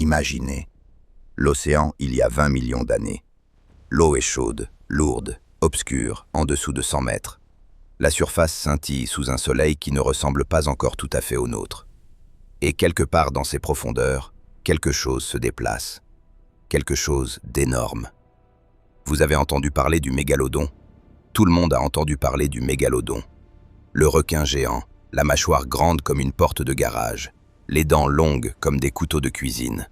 Imaginez, l'océan il y a 20 millions d'années. L'eau est chaude, lourde, obscure, en dessous de 100 mètres. La surface scintille sous un soleil qui ne ressemble pas encore tout à fait au nôtre. Et quelque part dans ces profondeurs, quelque chose se déplace. Quelque chose d'énorme. Vous avez entendu parler du mégalodon? Tout le monde a entendu parler du mégalodon. Le requin géant, la mâchoire grande comme une porte de garage, les dents longues comme des couteaux de cuisine.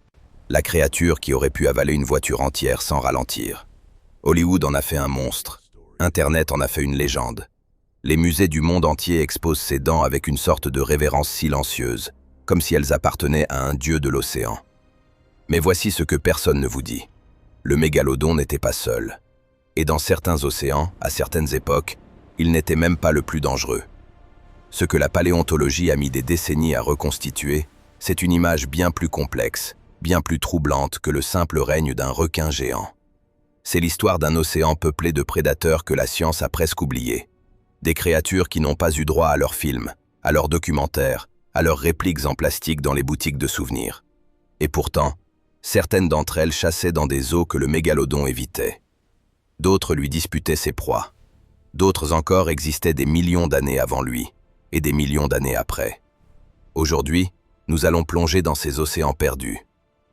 La créature qui aurait pu avaler une voiture entière sans ralentir. Hollywood en a fait un monstre. Internet en a fait une légende. Les musées du monde entier exposent ces dents avec une sorte de révérence silencieuse, comme si elles appartenaient à un dieu de l'océan. Mais voici ce que personne ne vous dit. Le mégalodon n'était pas seul. Et dans certains océans, à certaines époques, il n'était même pas le plus dangereux. Ce que la paléontologie a mis des décennies à reconstituer, c'est une image bien plus complexe, bien plus troublante que le simple règne d'un requin géant. C'est l'histoire d'un océan peuplé de prédateurs que la science a presque oublié. Des créatures qui n'ont pas eu droit à leurs films, à leurs documentaires, à leurs répliques en plastique dans les boutiques de souvenirs. Et pourtant, certaines d'entre elles chassaient dans des eaux que le mégalodon évitait. D'autres lui disputaient ses proies. D'autres encore existaient des millions d'années avant lui, et des millions d'années après. Aujourd'hui, nous allons plonger dans ces océans perdus.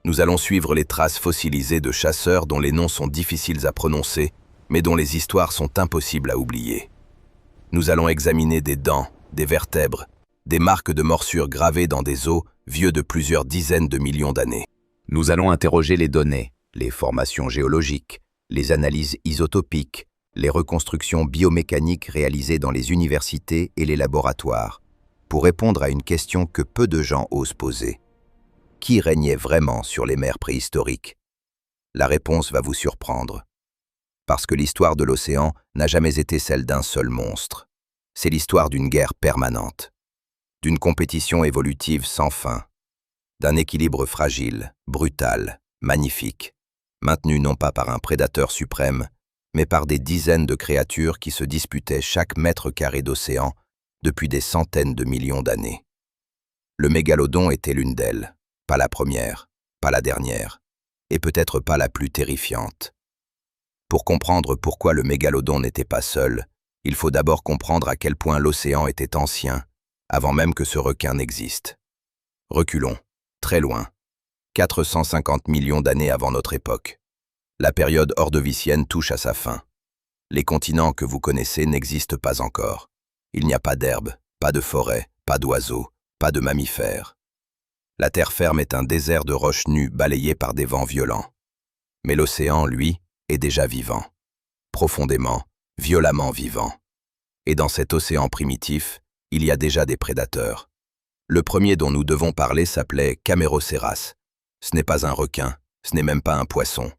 Nous allons suivre les traces fossilisées de chasseurs dont les noms sont difficiles à prononcer, mais dont les histoires sont impossibles à oublier. Nous allons examiner des dents, des vertèbres, des marques de morsures gravées dans des os vieux de plusieurs dizaines de millions d'années. Nous allons interroger les données, les formations géologiques, les analyses isotopiques, les reconstructions biomécaniques réalisées dans les universités et les laboratoires, pour répondre à une question que peu de gens osent poser. Qui régnait vraiment sur les mers préhistoriques? La réponse va vous surprendre. Parce que l'histoire de l'océan n'a jamais été celle d'un seul monstre. C'est l'histoire d'une guerre permanente, d'une compétition évolutive sans fin, d'un équilibre fragile, brutal, magnifique, maintenu non pas par un prédateur suprême, mais par des dizaines de créatures qui se disputaient chaque mètre carré d'océan depuis des centaines de millions d'années. Le mégalodon était l'une d'elles, pas la première, pas la dernière, et peut-être pas la plus terrifiante. Pour comprendre pourquoi le mégalodon n'était pas seul, il faut d'abord comprendre à quel point l'océan était ancien, avant même que ce requin n'existe. Reculons, très loin, 450 millions d'années avant notre époque. La période ordovicienne touche à sa fin. Les continents que vous connaissez n'existent pas encore. Il n'y a pas d'herbe, pas de forêt, pas d'oiseaux, pas de mammifères. La terre ferme est un désert de roches nues balayées par des vents violents. Mais l'océan, lui, est déjà vivant. Profondément, violemment vivant. Et dans cet océan primitif, il y a déjà des prédateurs. Le premier dont nous devons parler s'appelait Camérocéras. Ce n'est pas un requin, ce n'est même pas un poisson.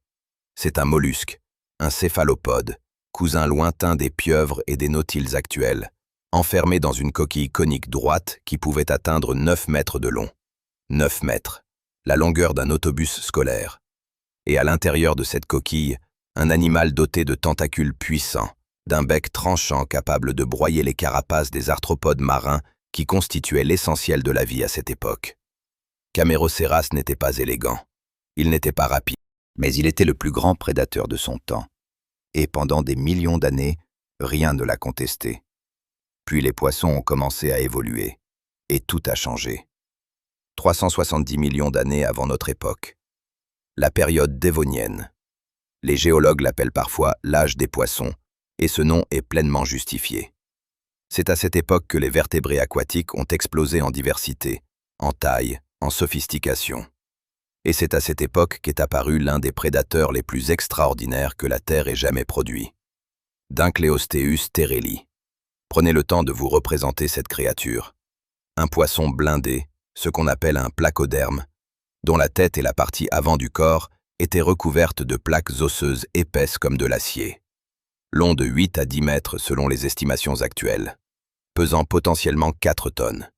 C'est un mollusque, un céphalopode, cousin lointain des pieuvres et des nautiles actuels, enfermé dans une coquille conique droite qui pouvait atteindre 9 mètres de long. 9 mètres, la longueur d'un autobus scolaire. Et à l'intérieur de cette coquille, un animal doté de tentacules puissants, d'un bec tranchant capable de broyer les carapaces des arthropodes marins qui constituaient l'essentiel de la vie à cette époque. Camérocéras n'était pas élégant, il n'était pas rapide, mais il était le plus grand prédateur de son temps. Et pendant des millions d'années, rien ne l'a contesté. Puis les poissons ont commencé à évoluer, et tout a changé. 370 millions d'années avant notre époque. La période dévonienne. Les géologues l'appellent parfois l'âge des poissons, et ce nom est pleinement justifié. C'est à cette époque que les vertébrés aquatiques ont explosé en diversité, en taille, en sophistication. Et c'est à cette époque qu'est apparu l'un des prédateurs les plus extraordinaires que la Terre ait jamais produit. Dunkleosteus terrelli. Prenez le temps de vous représenter cette créature. Un poisson blindé, ce qu'on appelle un placoderme, dont la tête et la partie avant du corps étaient recouvertes de plaques osseuses épaisses comme de l'acier. Long de 8 à 10 mètres selon les estimations actuelles, pesant potentiellement 4 tonnes.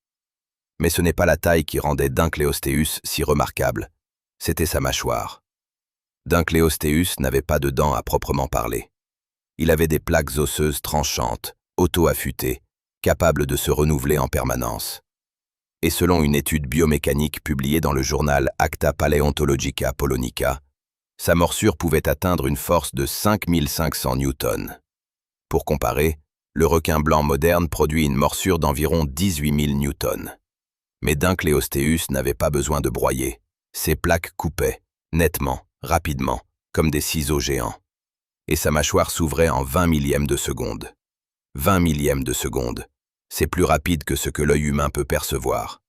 Mais ce n'est pas la taille qui rendait Dunkleosteus si remarquable, c'était sa mâchoire. Dunkleosteus n'avait pas de dents à proprement parler. Il avait des plaques osseuses tranchantes, auto-affûtées, capables de se renouveler en permanence. et selon une étude biomécanique publiée dans le journal Acta Paleontologica Polonica, sa morsure pouvait atteindre une force de 5500 newtons. Pour comparer, le requin blanc moderne produit une morsure d'environ 18 000 newtons. Mais Dunkleosteus n'avait pas besoin de broyer. Ses plaques coupaient, nettement, rapidement, comme des ciseaux géants. Et sa mâchoire s'ouvrait en 20 millièmes de seconde. 20 millièmes de seconde, c'est plus rapide que ce que l'œil humain peut percevoir.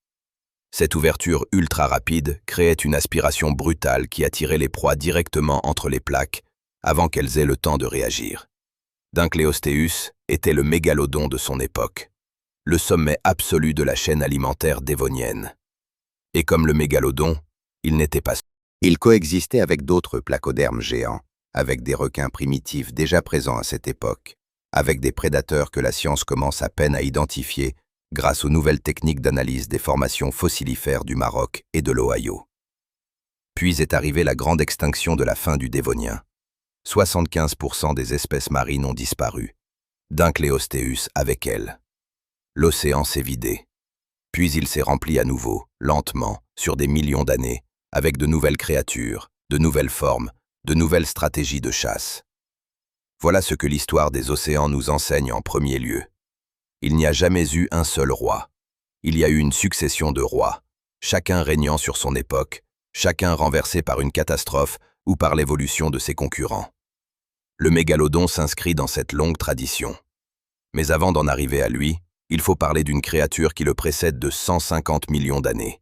Cette ouverture ultra rapide créait une aspiration brutale qui attirait les proies directement entre les plaques avant qu'elles aient le temps de réagir. Dunkleosteus était le mégalodon de son époque, le sommet absolu de la chaîne alimentaire dévonienne. Et comme le mégalodon, il n'était pas seul. Il coexistait avec d'autres placodermes géants, avec des requins primitifs déjà présents à cette époque, avec des prédateurs que la science commence à peine à identifier grâce aux nouvelles techniques d'analyse des formations fossilifères du Maroc et de l'Ohio. Puis est arrivée la grande extinction de la fin du Dévonien. 75% des espèces marines ont disparu, Dunkleosteus avec elles. L'océan s'est vidé. Puis il s'est rempli à nouveau, lentement, sur des millions d'années, avec de nouvelles créatures, de nouvelles formes, de nouvelles stratégies de chasse. Voilà ce que l'histoire des océans nous enseigne en premier lieu. Il n'y a jamais eu un seul roi. Il y a eu une succession de rois, chacun régnant sur son époque, chacun renversé par une catastrophe ou par l'évolution de ses concurrents. Le mégalodon s'inscrit dans cette longue tradition. Mais avant d'en arriver à lui, il faut parler d'une créature qui le précède de 150 millions d'années.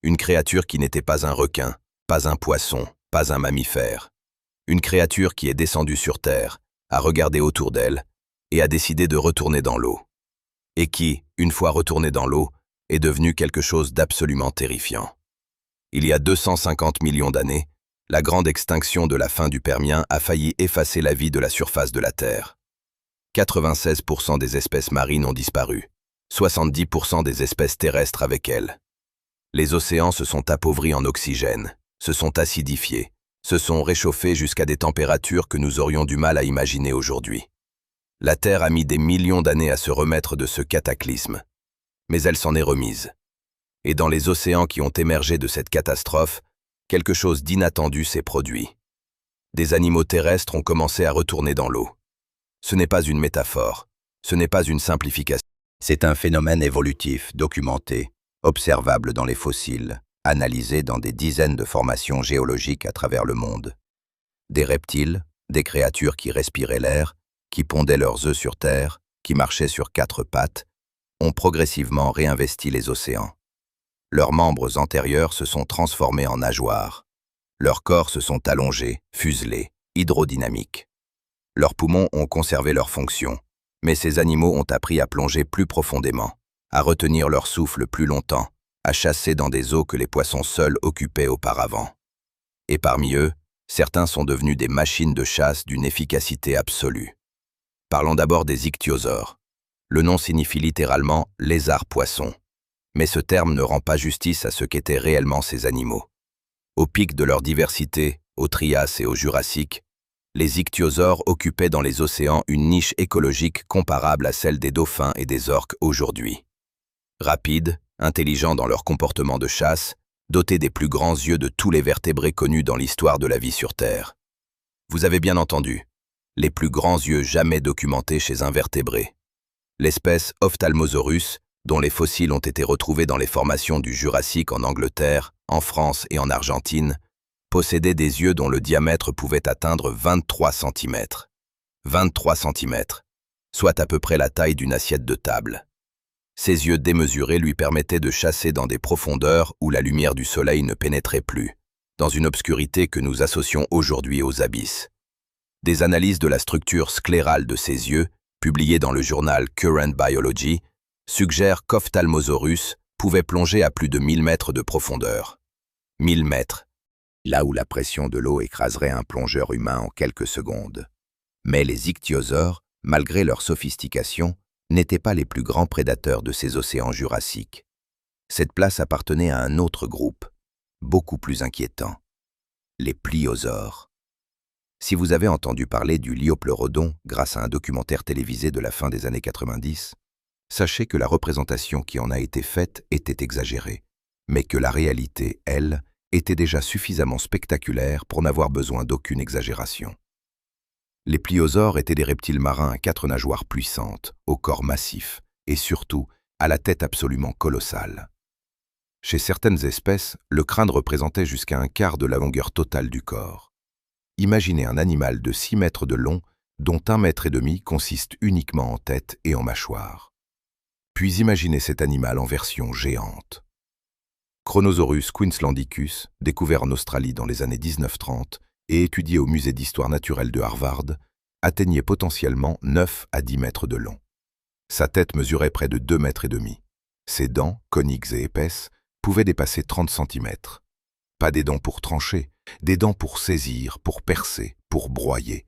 Une créature qui n'était pas un requin, pas un poisson, pas un mammifère. Une créature qui est descendue sur Terre, a regardé autour d'elle et a décidé de retourner dans l'eau. Et qui, une fois retournée dans l'eau, est devenue quelque chose d'absolument terrifiant. Il y a 250 millions d'années, la grande extinction de la fin du Permien a failli effacer la vie de la surface de la Terre. 96% des espèces marines ont disparu, 70% des espèces terrestres avec elles. Les océans se sont appauvris en oxygène, se sont acidifiés, se sont réchauffés jusqu'à des températures que nous aurions du mal à imaginer aujourd'hui. La Terre a mis des millions d'années à se remettre de ce cataclysme, mais elle s'en est remise. Et dans les océans qui ont émergé de cette catastrophe, quelque chose d'inattendu s'est produit. Des animaux terrestres ont commencé à retourner dans l'eau. Ce n'est pas une métaphore, ce n'est pas une simplification. C'est un phénomène évolutif, documenté, observable dans les fossiles, analysé dans des dizaines de formations géologiques à travers le monde. Des reptiles, des créatures qui respiraient l'air, qui pondaient leurs œufs sur Terre, qui marchaient sur 4 pattes, ont progressivement réinvesti les océans. Leurs membres antérieurs se sont transformés en nageoires. Leurs corps se sont allongés, fuselés, hydrodynamiques. Leurs poumons ont conservé leur fonction, mais ces animaux ont appris à plonger plus profondément, à retenir leur souffle plus longtemps, à chasser dans des eaux que les poissons seuls occupaient auparavant. Et parmi eux, certains sont devenus des machines de chasse d'une efficacité absolue. Parlons d'abord des ichthyosaures. Le nom signifie littéralement « lézard-poisson », mais ce terme ne rend pas justice à ce qu'étaient réellement ces animaux. Au pic de leur diversité, au Trias et au Jurassique, les ichthyosaures occupaient dans les océans une niche écologique comparable à celle des dauphins et des orques aujourd'hui. Rapides, intelligents dans leur comportement de chasse, dotés des plus grands yeux de tous les vertébrés connus dans l'histoire de la vie sur Terre. Vous avez bien entendu, les plus grands yeux jamais documentés chez un vertébré. L'espèce Ophthalmosaurus, dont les fossiles ont été retrouvés dans les formations du Jurassique en Angleterre, en France et en Argentine, possédait des yeux dont le diamètre pouvait atteindre 23 cm. 23 cm, soit à peu près la taille d'une assiette de table. Ses yeux démesurés lui permettaient de chasser dans des profondeurs où la lumière du soleil ne pénétrait plus, dans une obscurité que nous associons aujourd'hui aux abysses. Des analyses de la structure sclérale de ses yeux, publiées dans le journal Current Biology, suggèrent qu'Ophthalmosaurus pouvait plonger à plus de 1000 mètres de profondeur. 1000 mètres, là où la pression de l'eau écraserait un plongeur humain en quelques secondes. Mais les ichthyosaures, malgré leur sophistication, n'étaient pas les plus grands prédateurs de ces océans jurassiques. Cette place appartenait à un autre groupe, beaucoup plus inquiétant, les pliosaures. Si vous avez entendu parler du liopleurodon grâce à un documentaire télévisé de la fin des années 90, sachez que la représentation qui en a été faite était exagérée, mais que la réalité, elle, était déjà suffisamment spectaculaire pour n'avoir besoin d'aucune exagération. Les pliosaures étaient des reptiles marins à 4 nageoires puissantes, au corps massif, et surtout à la tête absolument colossale. Chez certaines espèces, le crâne représentait jusqu'à un quart de la longueur totale du corps. Imaginez un animal de 6 mètres de long, dont 1,5 mètre consiste uniquement en tête et en mâchoire. Puis imaginez cet animal en version géante. Chronosaurus queenslandicus, découvert en Australie dans les années 1930 et étudié au musée d'histoire naturelle de Harvard, atteignait potentiellement 9 à 10 mètres de long. Sa tête mesurait près de 2,5 mètres. Ses dents, coniques et épaisses, pouvaient dépasser 30 centimètres. Pas des dents pour trancher, des dents pour saisir, pour percer, pour broyer.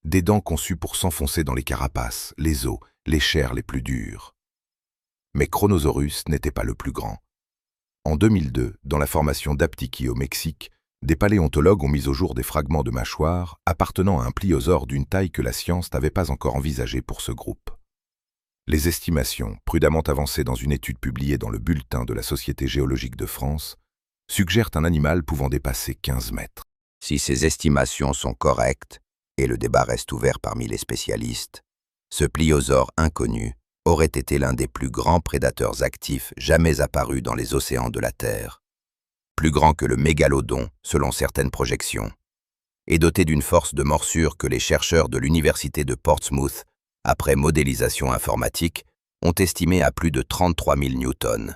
Des dents conçues pour s'enfoncer dans les carapaces, les os, les chairs les plus dures. Mais Chronosaurus n'était pas le plus grand. En 2002, dans la formation d'Aptiki au Mexique, des paléontologues ont mis au jour des fragments de mâchoire appartenant à un pliosaure d'une taille que la science n'avait pas encore envisagée pour ce groupe. Les estimations, prudemment avancées dans une étude publiée dans le Bulletin de la Société géologique de France, suggèrent un animal pouvant dépasser 15 mètres. Si ces estimations sont correctes, et le débat reste ouvert parmi les spécialistes, ce pliosaure inconnu aurait été l'un des plus grands prédateurs actifs jamais apparus dans les océans de la Terre. Plus grand que le mégalodon, selon certaines projections, et doté d'une force de morsure que les chercheurs de l'université de Portsmouth, après modélisation informatique, ont estimé à plus de 33 000 newtons,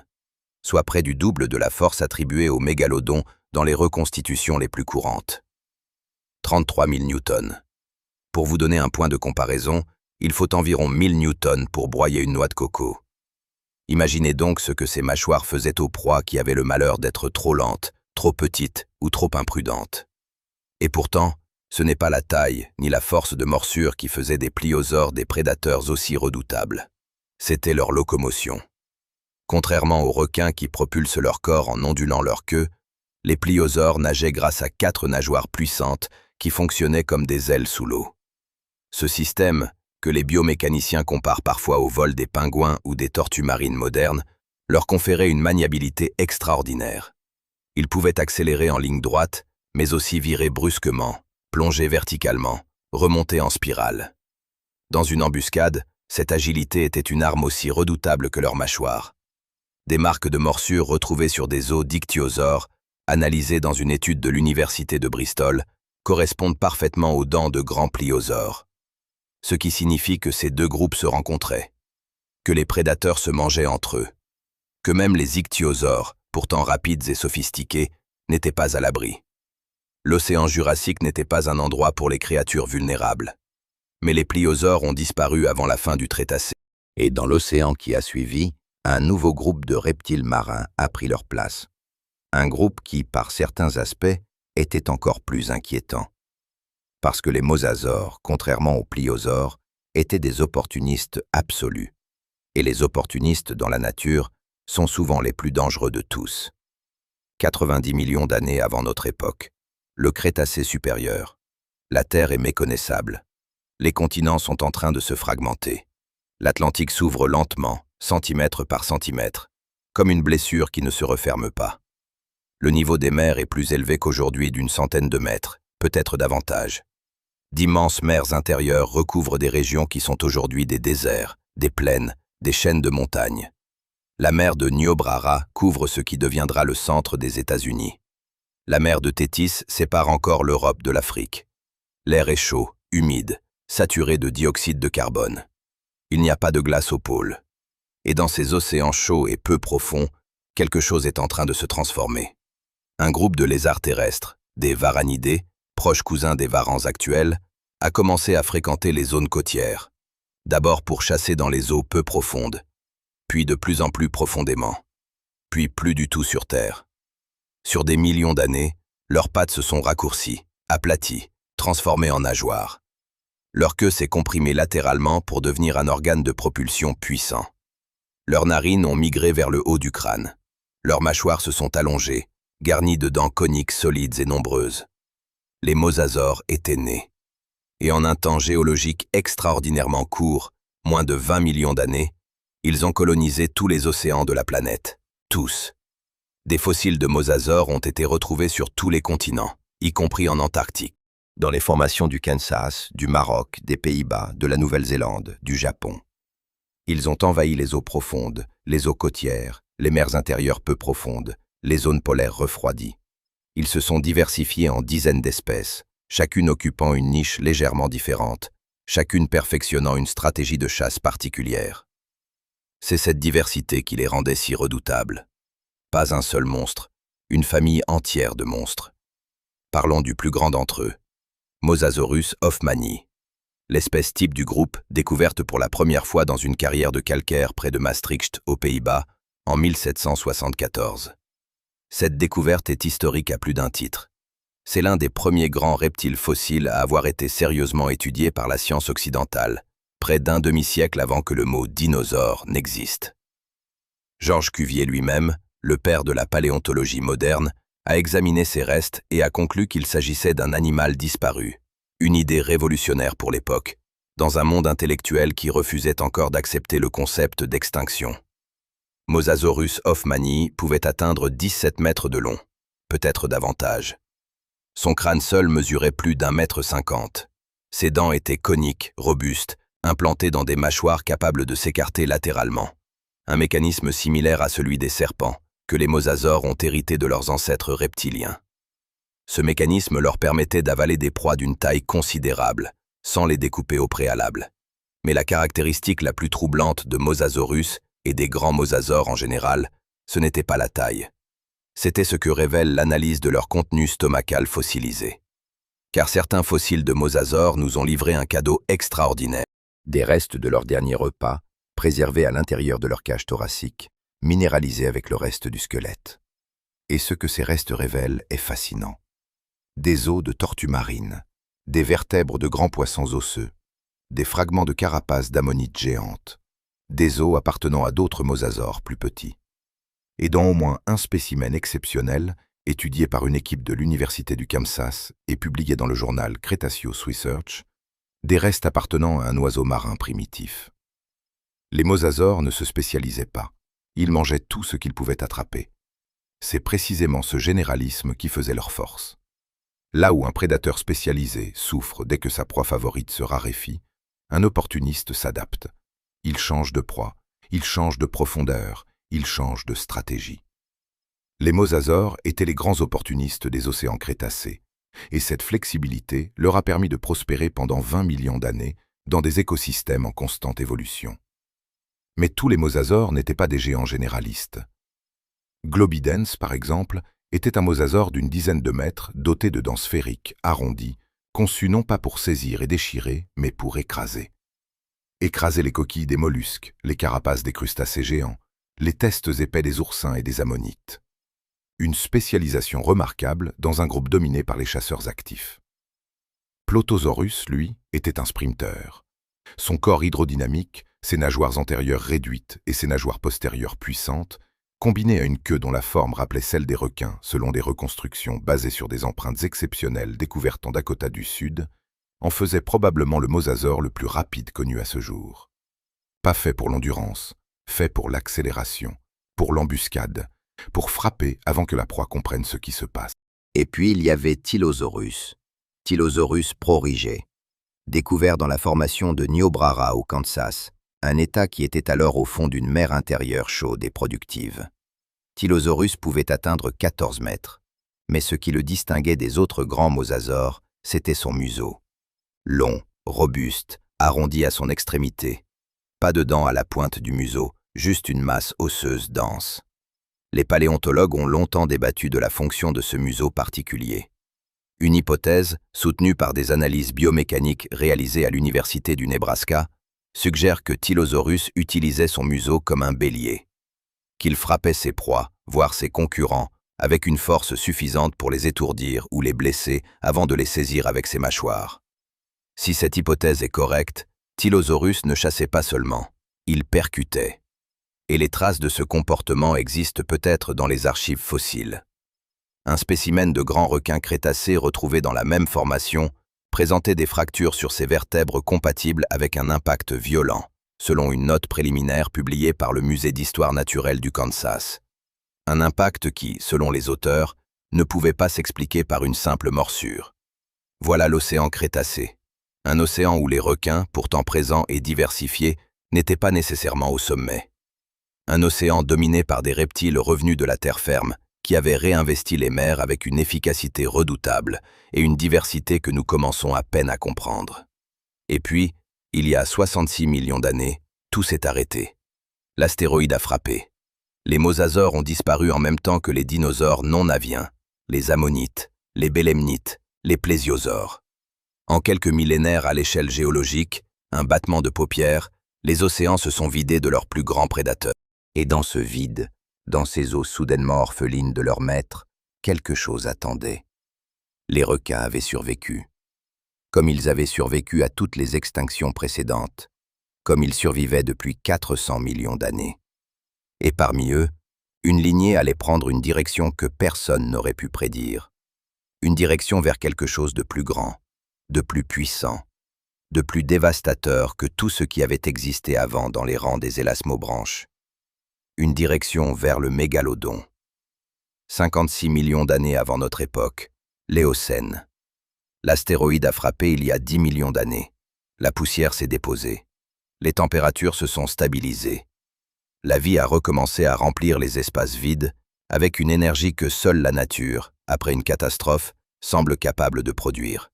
soit près du double de la force attribuée au mégalodon dans les reconstitutions les plus courantes. 33 000 newtons. Pour vous donner un point de comparaison, il faut environ 1000 newtons pour broyer une noix de coco. Imaginez donc ce que ces mâchoires faisaient aux proies qui avaient le malheur d'être trop lentes, trop petites ou trop imprudentes. Et pourtant, ce n'est pas la taille ni la force de morsure qui faisaient des pliosaures des prédateurs aussi redoutables. C'était leur locomotion. Contrairement aux requins qui propulsent leur corps en ondulant leur queue, les pliosaures nageaient grâce à 4 nageoires puissantes qui fonctionnaient comme des ailes sous l'eau. Ce système, que les biomécaniciens comparent parfois au vol des pingouins ou des tortues marines modernes, leur conférait une maniabilité extraordinaire. Ils pouvaient accélérer en ligne droite, mais aussi virer brusquement, plonger verticalement, remonter en spirale. Dans une embuscade, cette agilité était une arme aussi redoutable que leur mâchoire. Des marques de morsure retrouvées sur des os d'ichthyosaures, analysées dans une étude de l'université de Bristol, correspondent parfaitement aux dents de grands pliosaures. Ce qui signifie que ces deux groupes se rencontraient, que les prédateurs se mangeaient entre eux, que même les ichthyosaures, pourtant rapides et sophistiqués, n'étaient pas à l'abri. L'océan Jurassique n'était pas un endroit pour les créatures vulnérables. Mais les pliosaures ont disparu avant la fin du Crétacé. Et dans l'océan qui a suivi, un nouveau groupe de reptiles marins a pris leur place. Un groupe qui, par certains aspects, était encore plus inquiétant. Parce que les mosasaures, contrairement aux pliosaures, étaient des opportunistes absolus. Et les opportunistes dans la nature sont souvent les plus dangereux de tous. 90 millions d'années avant notre époque, le Crétacé supérieur. La Terre est méconnaissable. Les continents sont en train de se fragmenter. L'Atlantique s'ouvre lentement, centimètre par centimètre, comme une blessure qui ne se referme pas. Le niveau des mers est plus élevé qu'aujourd'hui d'une centaine de mètres, peut-être davantage. D'immenses mers intérieures recouvrent des régions qui sont aujourd'hui des déserts, des plaines, des chaînes de montagnes. La mer de Niobrara couvre ce qui deviendra le centre des États-Unis. La mer de Tétis sépare encore l'Europe de l'Afrique. L'air est chaud, humide, saturé de dioxyde de carbone. Il n'y a pas de glace au pôle. Et dans ces océans chauds et peu profonds, quelque chose est en train de se transformer. Un groupe de lézards terrestres, des varanidés, proches cousins des varans actuels, a commencé à fréquenter les zones côtières, d'abord pour chasser dans les eaux peu profondes, puis de plus en plus profondément, puis plus du tout sur Terre. Sur des millions d'années, leurs pattes se sont raccourcies, aplaties, transformées en nageoires. Leur queue s'est comprimée latéralement pour devenir un organe de propulsion puissant. Leurs narines ont migré vers le haut du crâne. Leurs mâchoires se sont allongées, garnies de dents coniques solides et nombreuses. Les mosasaures étaient nés. Et en un temps géologique extraordinairement court, moins de 20 millions d'années, Ils ont colonisé tous les océans de la planète. Tous. Des fossiles de mosasaures ont été retrouvés sur tous les continents, y compris en Antarctique. Dans les formations du Kansas, du Maroc, des Pays-Bas, de la Nouvelle-Zélande, du Japon. Ils ont envahi les eaux profondes, les eaux côtières, les mers intérieures peu profondes, les zones polaires refroidies. Ils se sont diversifiés en dizaines d'espèces, chacune occupant une niche légèrement différente, chacune perfectionnant une stratégie de chasse particulière. C'est cette diversité qui les rendait si redoutables. Pas un seul monstre, une famille entière de monstres. Parlons du plus grand d'entre eux, Mosasaurus hoffmanni, l'espèce type du groupe découverte pour la première fois dans une carrière de calcaire près de Maastricht, aux Pays-Bas, en 1774. Cette découverte est historique à plus d'un titre. C'est l'un des premiers grands reptiles fossiles à avoir été sérieusement étudié par la science occidentale, près d'un demi-siècle avant que le mot « dinosaure » n'existe. Georges Cuvier lui-même, le père de la paléontologie moderne, a examiné ces restes et a conclu qu'il s'agissait d'un animal disparu, une idée révolutionnaire pour l'époque, dans un monde intellectuel qui refusait encore d'accepter le concept d'extinction. Mosasaurus hoffmanni pouvait atteindre 17 mètres de long, peut-être davantage. Son crâne seul mesurait plus d'1,50 m. Ses dents étaient coniques, robustes, implantées dans des mâchoires capables de s'écarter latéralement. Un mécanisme similaire à celui des serpents, que les mosasaures ont hérité de leurs ancêtres reptiliens. Ce mécanisme leur permettait d'avaler des proies d'une taille considérable, sans les découper au préalable. Mais la caractéristique la plus troublante de Mosasaurus et des grands mosasaures en général, ce n'était pas la taille. C'était ce que révèle l'analyse de leur contenu stomacal fossilisé. Car certains fossiles de mosasaures nous ont livré un cadeau extraordinaire. Des restes de leur dernier repas, préservés à l'intérieur de leur cage thoracique, minéralisés avec le reste du squelette. Et ce que ces restes révèlent est fascinant. Des os de tortues marines, des vertèbres de grands poissons osseux, des fragments de carapaces d'ammonites géantes, des os appartenant à d'autres mosasaures plus petits. Et dans au moins un spécimen exceptionnel, étudié par une équipe de l'Université du Kansas et publié dans le journal Cretaceous Research, des restes appartenant à un oiseau marin primitif. Les mosasaures ne se spécialisaient pas, ils mangeaient tout ce qu'ils pouvaient attraper. C'est précisément ce généralisme qui faisait leur force. Là où un prédateur spécialisé souffre dès que sa proie favorite se raréfie, un opportuniste s'adapte. Il change de proie, il change de profondeur, il change de stratégie. Les mosasaures étaient les grands opportunistes des océans crétacés, et cette flexibilité leur a permis de prospérer pendant 20 millions d'années dans des écosystèmes en constante évolution. Mais tous les mosasaures n'étaient pas des géants généralistes. Globidens, par exemple, était un mosasaure d'une dizaine de mètres, doté de dents sphériques, arrondies, conçues non pas pour saisir et déchirer, mais pour écraser. Écraser les coquilles des mollusques, les carapaces des crustacés géants, les testes épais des oursins et des ammonites. Une spécialisation remarquable dans un groupe dominé par les chasseurs actifs. Plotosaurus, lui, était un sprinter. Son corps hydrodynamique, ses nageoires antérieures réduites et ses nageoires postérieures puissantes, combinées à une queue dont la forme rappelait celle des requins selon des reconstructions basées sur des empreintes exceptionnelles découvertes en Dakota du Sud, en faisaient probablement le mosasaure le plus rapide connu à ce jour. Pas fait pour l'endurance, fait pour l'accélération, pour l'embuscade, pour frapper avant que la proie comprenne ce qui se passe. Et puis il y avait Tylosaurus prorigé, découvert dans la formation de Niobrara au Kansas, un état qui était alors au fond d'une mer intérieure chaude et productive. Tylosaurus pouvait atteindre 14 mètres, mais ce qui le distinguait des autres grands mosasaures, c'était son museau. Long, robuste, arrondi à son extrémité. Pas de dents à la pointe du museau, juste une masse osseuse dense. Les paléontologues ont longtemps débattu de la fonction de ce museau particulier. Une hypothèse, soutenue par des analyses biomécaniques réalisées à l'Université du Nebraska, suggère que Tylosaurus utilisait son museau comme un bélier, qu'il frappait ses proies, voire ses concurrents, avec une force suffisante pour les étourdir ou les blesser avant de les saisir avec ses mâchoires. Si cette hypothèse est correcte, Tylosaurus ne chassait pas seulement, il percutait. Et les traces de ce comportement existent peut-être dans les archives fossiles. Un spécimen de grand requin crétacé retrouvé dans la même formation présentait des fractures sur ses vertèbres compatibles avec un impact violent, selon une note préliminaire publiée par le Musée d'histoire naturelle du Kansas. Un impact qui, selon les auteurs, ne pouvait pas s'expliquer par une simple morsure. Voilà l'océan Crétacé, un océan où les requins, pourtant présents et diversifiés, n'étaient pas nécessairement au sommet. Un océan dominé par des reptiles revenus de la terre ferme, qui avaient réinvesti les mers avec une efficacité redoutable et une diversité que nous commençons à peine à comprendre. Et puis, il y a 66 millions d'années, tout s'est arrêté. L'astéroïde a frappé. Les mosasaures ont disparu en même temps que les dinosaures non-aviens, les ammonites, les bélemnites, les plésiosaures. En quelques millénaires à l'échelle géologique, un battement de paupières, les océans se sont vidés de leurs plus grands prédateurs. Et dans ce vide, dans ces eaux soudainement orphelines de leur maître, quelque chose attendait. Les requins avaient survécu. Comme ils avaient survécu à toutes les extinctions précédentes, comme ils survivaient depuis 400 millions d'années. Et parmi eux, une lignée allait prendre une direction que personne n'aurait pu prédire. Une direction vers quelque chose de plus grand, de plus puissant, de plus dévastateur que tout ce qui avait existé avant dans les rangs des élasmobranches. Une direction vers le mégalodon. 56 millions d'années avant notre époque, l'Éocène. L'astéroïde a frappé il y a 10 millions d'années. La poussière s'est déposée. Les températures se sont stabilisées. La vie a recommencé à remplir les espaces vides avec une énergie que seule la nature, après une catastrophe, semble capable de produire.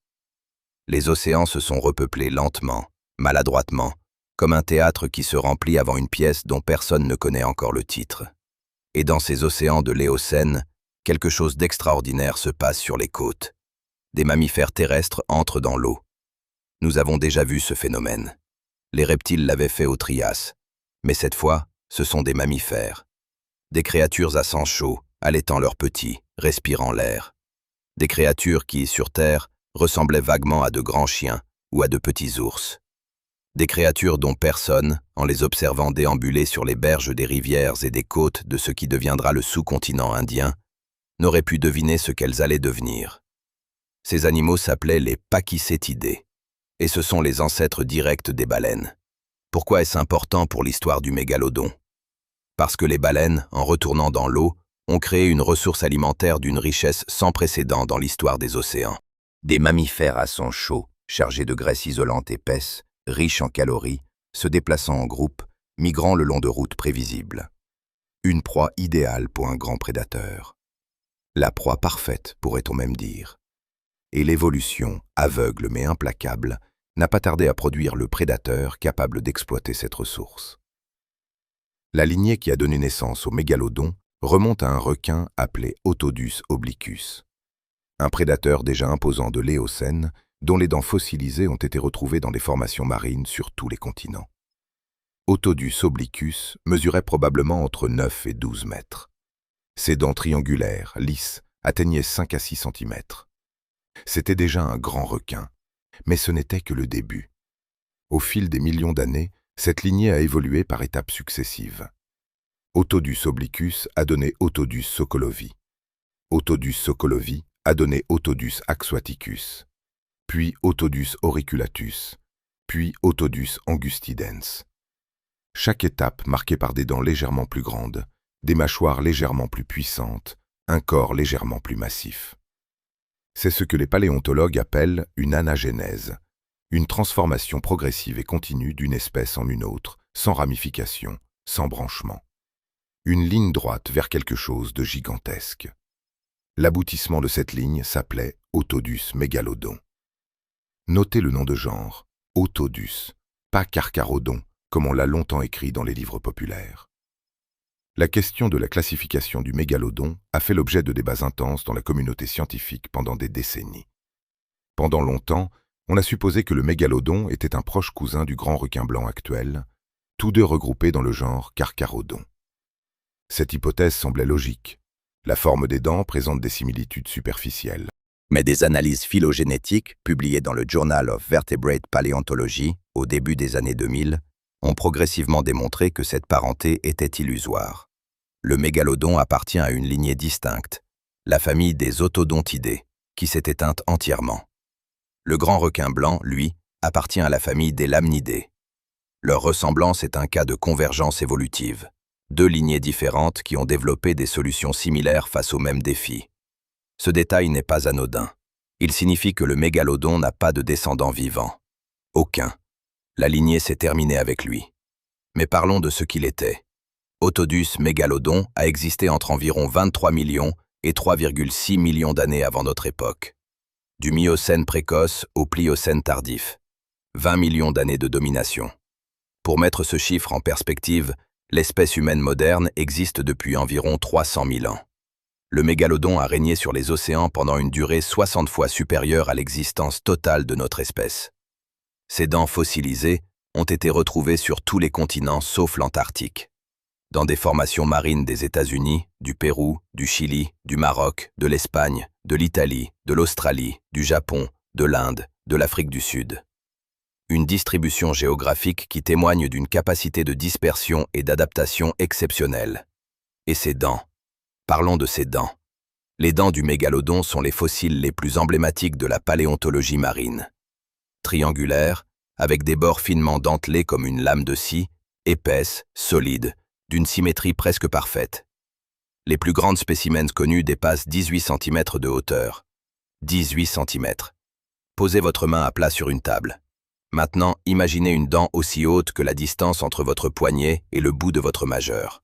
Les océans se sont repeuplés lentement, maladroitement, comme un théâtre qui se remplit avant une pièce dont personne ne connaît encore le titre. Et dans ces océans de l'Éocène, quelque chose d'extraordinaire se passe sur les côtes. Des mammifères terrestres entrent dans l'eau. Nous avons déjà vu ce phénomène. Les reptiles l'avaient fait au Trias, mais cette fois, ce sont des mammifères. Des créatures à sang chaud, allaitant leurs petits, respirant l'air. Des créatures qui, sur Terre, ressemblaient vaguement à de grands chiens ou à de petits ours. Des créatures dont personne, en les observant déambuler sur les berges des rivières et des côtes de ce qui deviendra le sous-continent indien, n'aurait pu deviner ce qu'elles allaient devenir. Ces animaux s'appelaient les pachycétidés, et ce sont les ancêtres directs des baleines. Pourquoi est-ce important pour l'histoire du mégalodon? Parce que les baleines, en retournant dans l'eau, ont créé une ressource alimentaire d'une richesse sans précédent dans l'histoire des océans. Des mammifères à sang chaud, chargés de graisse isolante épaisse, riches en calories, se déplaçant en groupe, migrant le long de routes prévisibles. Une proie idéale pour un grand prédateur. La proie parfaite, pourrait-on même dire. Et l'évolution, aveugle mais implacable, n'a pas tardé à produire le prédateur capable d'exploiter cette ressource. La lignée qui a donné naissance au mégalodon remonte à un requin appelé Otodus obliquus, un prédateur déjà imposant de l'Éocène, dont les dents fossilisées ont été retrouvées dans des formations marines sur tous les continents. Otodus obliquus mesurait probablement entre 9 et 12 mètres. Ses dents triangulaires, lisses, atteignaient 5 à 6 cm. C'était déjà un grand requin, mais ce n'était que le début. Au fil des millions d'années, cette lignée a évolué par étapes successives. Otodus obliquus a donné Otodus sokolovi. Otodus sokolovi a donné Otodus axoticus, puis Otodus auriculatus, puis Otodus angustidens. Chaque étape marquée par des dents légèrement plus grandes, des mâchoires légèrement plus puissantes, un corps légèrement plus massif. C'est ce que les paléontologues appellent une anagénèse, une transformation progressive et continue d'une espèce en une autre, sans ramification, sans branchement. Une ligne droite vers quelque chose de gigantesque. L'aboutissement de cette ligne s'appelait Otodus mégalodon. Notez le nom de genre, Otodus, pas Carcharodon, comme on l'a longtemps écrit dans les livres populaires. La question de la classification du mégalodon a fait l'objet de débats intenses dans la communauté scientifique pendant des décennies. Pendant longtemps, on a supposé que le mégalodon était un proche cousin du grand requin blanc actuel, tous deux regroupés dans le genre Carcharodon. Cette hypothèse semblait logique. La forme des dents présente des similitudes superficielles. Mais des analyses phylogénétiques, publiées dans le Journal of Vertebrate Paleontology au début des années 2000, ont progressivement démontré que cette parenté était illusoire. Le mégalodon appartient à une lignée distincte, la famille des Otodontidés, qui s'est éteinte entièrement. Le grand requin blanc, lui, appartient à la famille des Lamnidés. Leur ressemblance est un cas de convergence évolutive. Deux lignées différentes qui ont développé des solutions similaires face aux mêmes défis. Ce détail n'est pas anodin. Il signifie que le mégalodon n'a pas de descendant vivant. Aucun. La lignée s'est terminée avec lui. Mais parlons de ce qu'il était. Otodus mégalodon a existé entre environ 23 millions et 3,6 millions d'années avant notre époque. Du Miocène précoce au Pliocène tardif. 20 millions d'années de domination. Pour mettre ce chiffre en perspective, l'espèce humaine moderne existe depuis environ 300 000 ans. Le mégalodon a régné sur les océans pendant une durée 60 fois supérieure à l'existence totale de notre espèce. Ses dents fossilisées ont été retrouvées sur tous les continents sauf l'Antarctique. Dans des formations marines des États-Unis, du Pérou, du Chili, du Maroc, de l'Espagne, de l'Italie, de l'Australie, du Japon, de l'Inde, de l'Afrique du Sud. Une distribution géographique qui témoigne d'une capacité de dispersion et d'adaptation exceptionnelle. Et ses dents. Parlons de ses dents. Les dents du mégalodon sont les fossiles les plus emblématiques de la paléontologie marine. Triangulaires, avec des bords finement dentelés comme une lame de scie, épaisses, solides, d'une symétrie presque parfaite. Les plus grandes spécimens connus dépassent 18 cm de hauteur. 18 cm. Posez votre main à plat sur une table. Maintenant, imaginez une dent aussi haute que la distance entre votre poignet et le bout de votre majeur.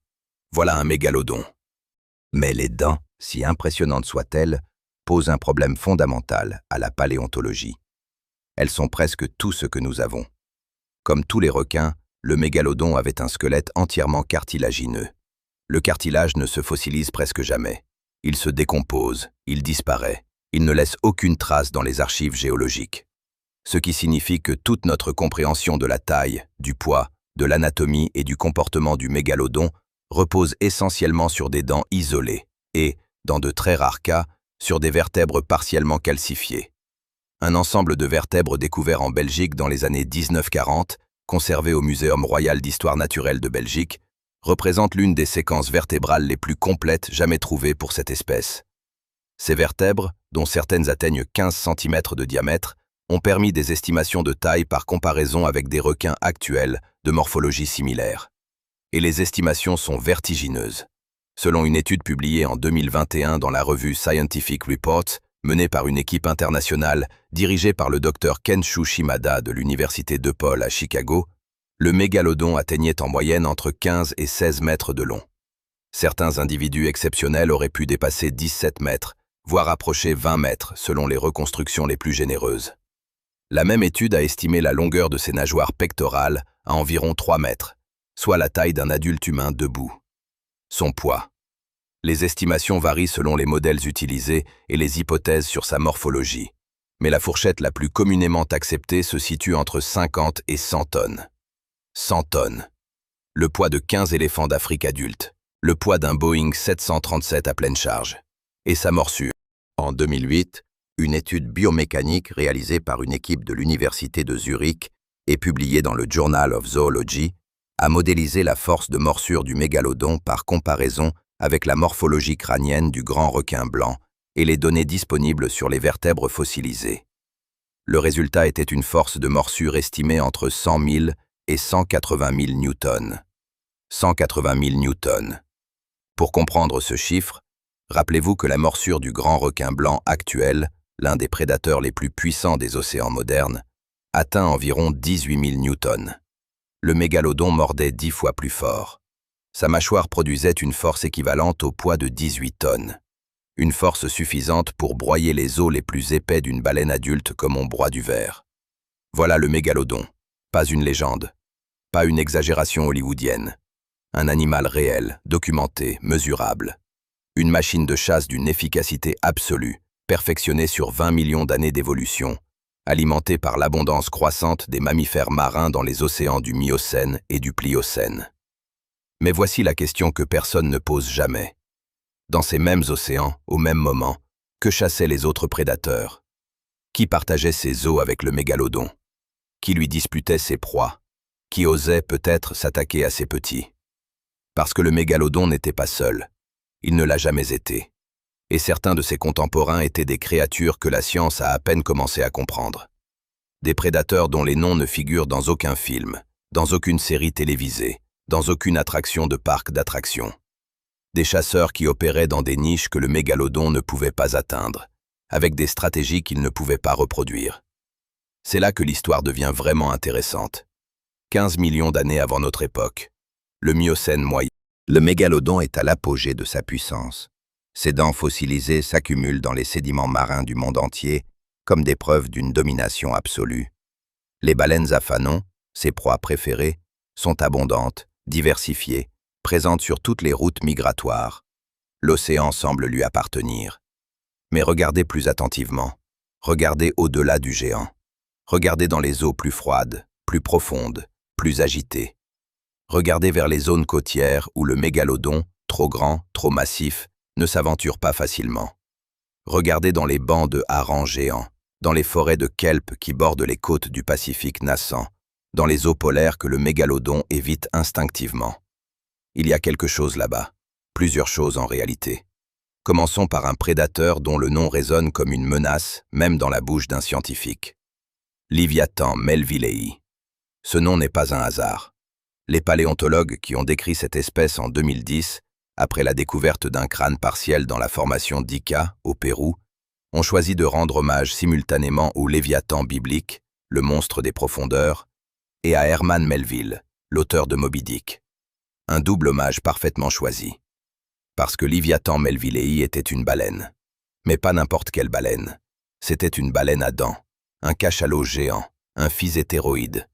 Voilà un mégalodon. Mais les dents, si impressionnantes soient-elles, posent un problème fondamental à la paléontologie. Elles sont presque tout ce que nous avons. Comme tous les requins, le mégalodon avait un squelette entièrement cartilagineux. Le cartilage ne se fossilise presque jamais. Il se décompose, il disparaît. Il ne laisse aucune trace dans les archives géologiques. Ce qui signifie que toute notre compréhension de la taille, du poids, de l'anatomie et du comportement du mégalodon repose essentiellement sur des dents isolées et, dans de très rares cas, sur des vertèbres partiellement calcifiées. Un ensemble de vertèbres découverts en Belgique dans les années 1940, conservé au Muséum royal d'histoire naturelle de Belgique, représente l'une des séquences vertébrales les plus complètes jamais trouvées pour cette espèce. Ces vertèbres, dont certaines atteignent 15 cm de diamètre, ont permis des estimations de taille par comparaison avec des requins actuels de morphologie similaire. Et les estimations sont vertigineuses. Selon une étude publiée en 2021 dans la revue Scientific Reports, menée par une équipe internationale dirigée par le Dr Kenshu Shimada de l'Université DePaul à Chicago, le mégalodon atteignait en moyenne entre 15 et 16 mètres de long. Certains individus exceptionnels auraient pu dépasser 17 mètres, voire approcher 20 mètres selon les reconstructions les plus généreuses. La même étude a estimé la longueur de ses nageoires pectorales à environ 3 mètres, soit la taille d'un adulte humain debout. Son poids. Les estimations varient selon les modèles utilisés et les hypothèses sur sa morphologie, mais la fourchette la plus communément acceptée se situe entre 50 et 100 tonnes. 100 tonnes. Le poids de 15 éléphants d'Afrique adultes, le poids d'un Boeing 737 à pleine charge. Et sa morsure. En 2008, une étude biomécanique réalisée par une équipe de l'Université de Zurich et publiée dans le Journal of Zoology a modélisé la force de morsure du mégalodon par comparaison avec la morphologie crânienne du grand requin blanc et les données disponibles sur les vertèbres fossilisées. Le résultat était une force de morsure estimée entre 100 000 et 180 000 newtons. 180 000 newtons. Pour comprendre ce chiffre, rappelez-vous que la morsure du grand requin blanc actuel, l'un des prédateurs les plus puissants des océans modernes, atteint environ 18 000 newtons. Le mégalodon mordait 10 fois plus fort. Sa mâchoire produisait une force équivalente au poids de 18 tonnes. Une force suffisante pour broyer les os les plus épais d'une baleine adulte comme on broie du verre. Voilà le mégalodon. Pas une légende. Pas une exagération hollywoodienne. Un animal réel, documenté, mesurable. Une machine de chasse d'une efficacité absolue, perfectionnée sur 20 millions d'années d'évolution, alimentée par l'abondance croissante des mammifères marins dans les océans du Miocène et du Pliocène. Mais voici la question que personne ne pose jamais. Dans ces mêmes océans, au même moment, que chassaient les autres prédateurs? Qui partageait ses os avec le mégalodon? Qui lui disputait ses proies? Qui osait peut-être s'attaquer à ses petits? Parce que le mégalodon n'était pas seul. Il ne l'a jamais été. Et certains de ses contemporains étaient des créatures que la science a à peine commencé à comprendre. Des prédateurs dont les noms ne figurent dans aucun film, dans aucune série télévisée, dans aucune attraction de parc d'attractions. Des chasseurs qui opéraient dans des niches que le mégalodon ne pouvait pas atteindre, avec des stratégies qu'il ne pouvait pas reproduire. C'est là que l'histoire devient vraiment intéressante. 15 millions d'années avant notre époque, le Miocène moyen. Le mégalodon est à l'apogée de sa puissance. Ses dents fossilisées s'accumulent dans les sédiments marins du monde entier comme des preuves d'une domination absolue. Les baleines à fanons, ses proies préférées, sont abondantes, diversifiées, présentes sur toutes les routes migratoires. L'océan semble lui appartenir. Mais regardez plus attentivement. Regardez au-delà du géant. Regardez dans les eaux plus froides, plus profondes, plus agitées. Regardez vers les zones côtières où le mégalodon, trop grand, trop massif, ne s'aventure pas facilement. Regardez dans les bancs de harengs géants, dans les forêts de kelp qui bordent les côtes du Pacifique nassant, dans les eaux polaires que le mégalodon évite instinctivement. Il y a quelque chose là-bas, plusieurs choses en réalité. Commençons par un prédateur dont le nom résonne comme une menace, même dans la bouche d'un scientifique. Livyatan melvillei. Ce nom n'est pas un hasard. Les paléontologues qui ont décrit cette espèce en 2010, après la découverte d'un crâne partiel dans la formation d'Ica, au Pérou, ont choisi de rendre hommage simultanément au Léviathan biblique, le monstre des profondeurs, et à Herman Melville, l'auteur de Moby Dick. Un double hommage parfaitement choisi. Parce que Livyatan melvillei était une baleine. Mais pas n'importe quelle baleine. C'était une baleine à dents, un cachalot géant, un physétéroïde.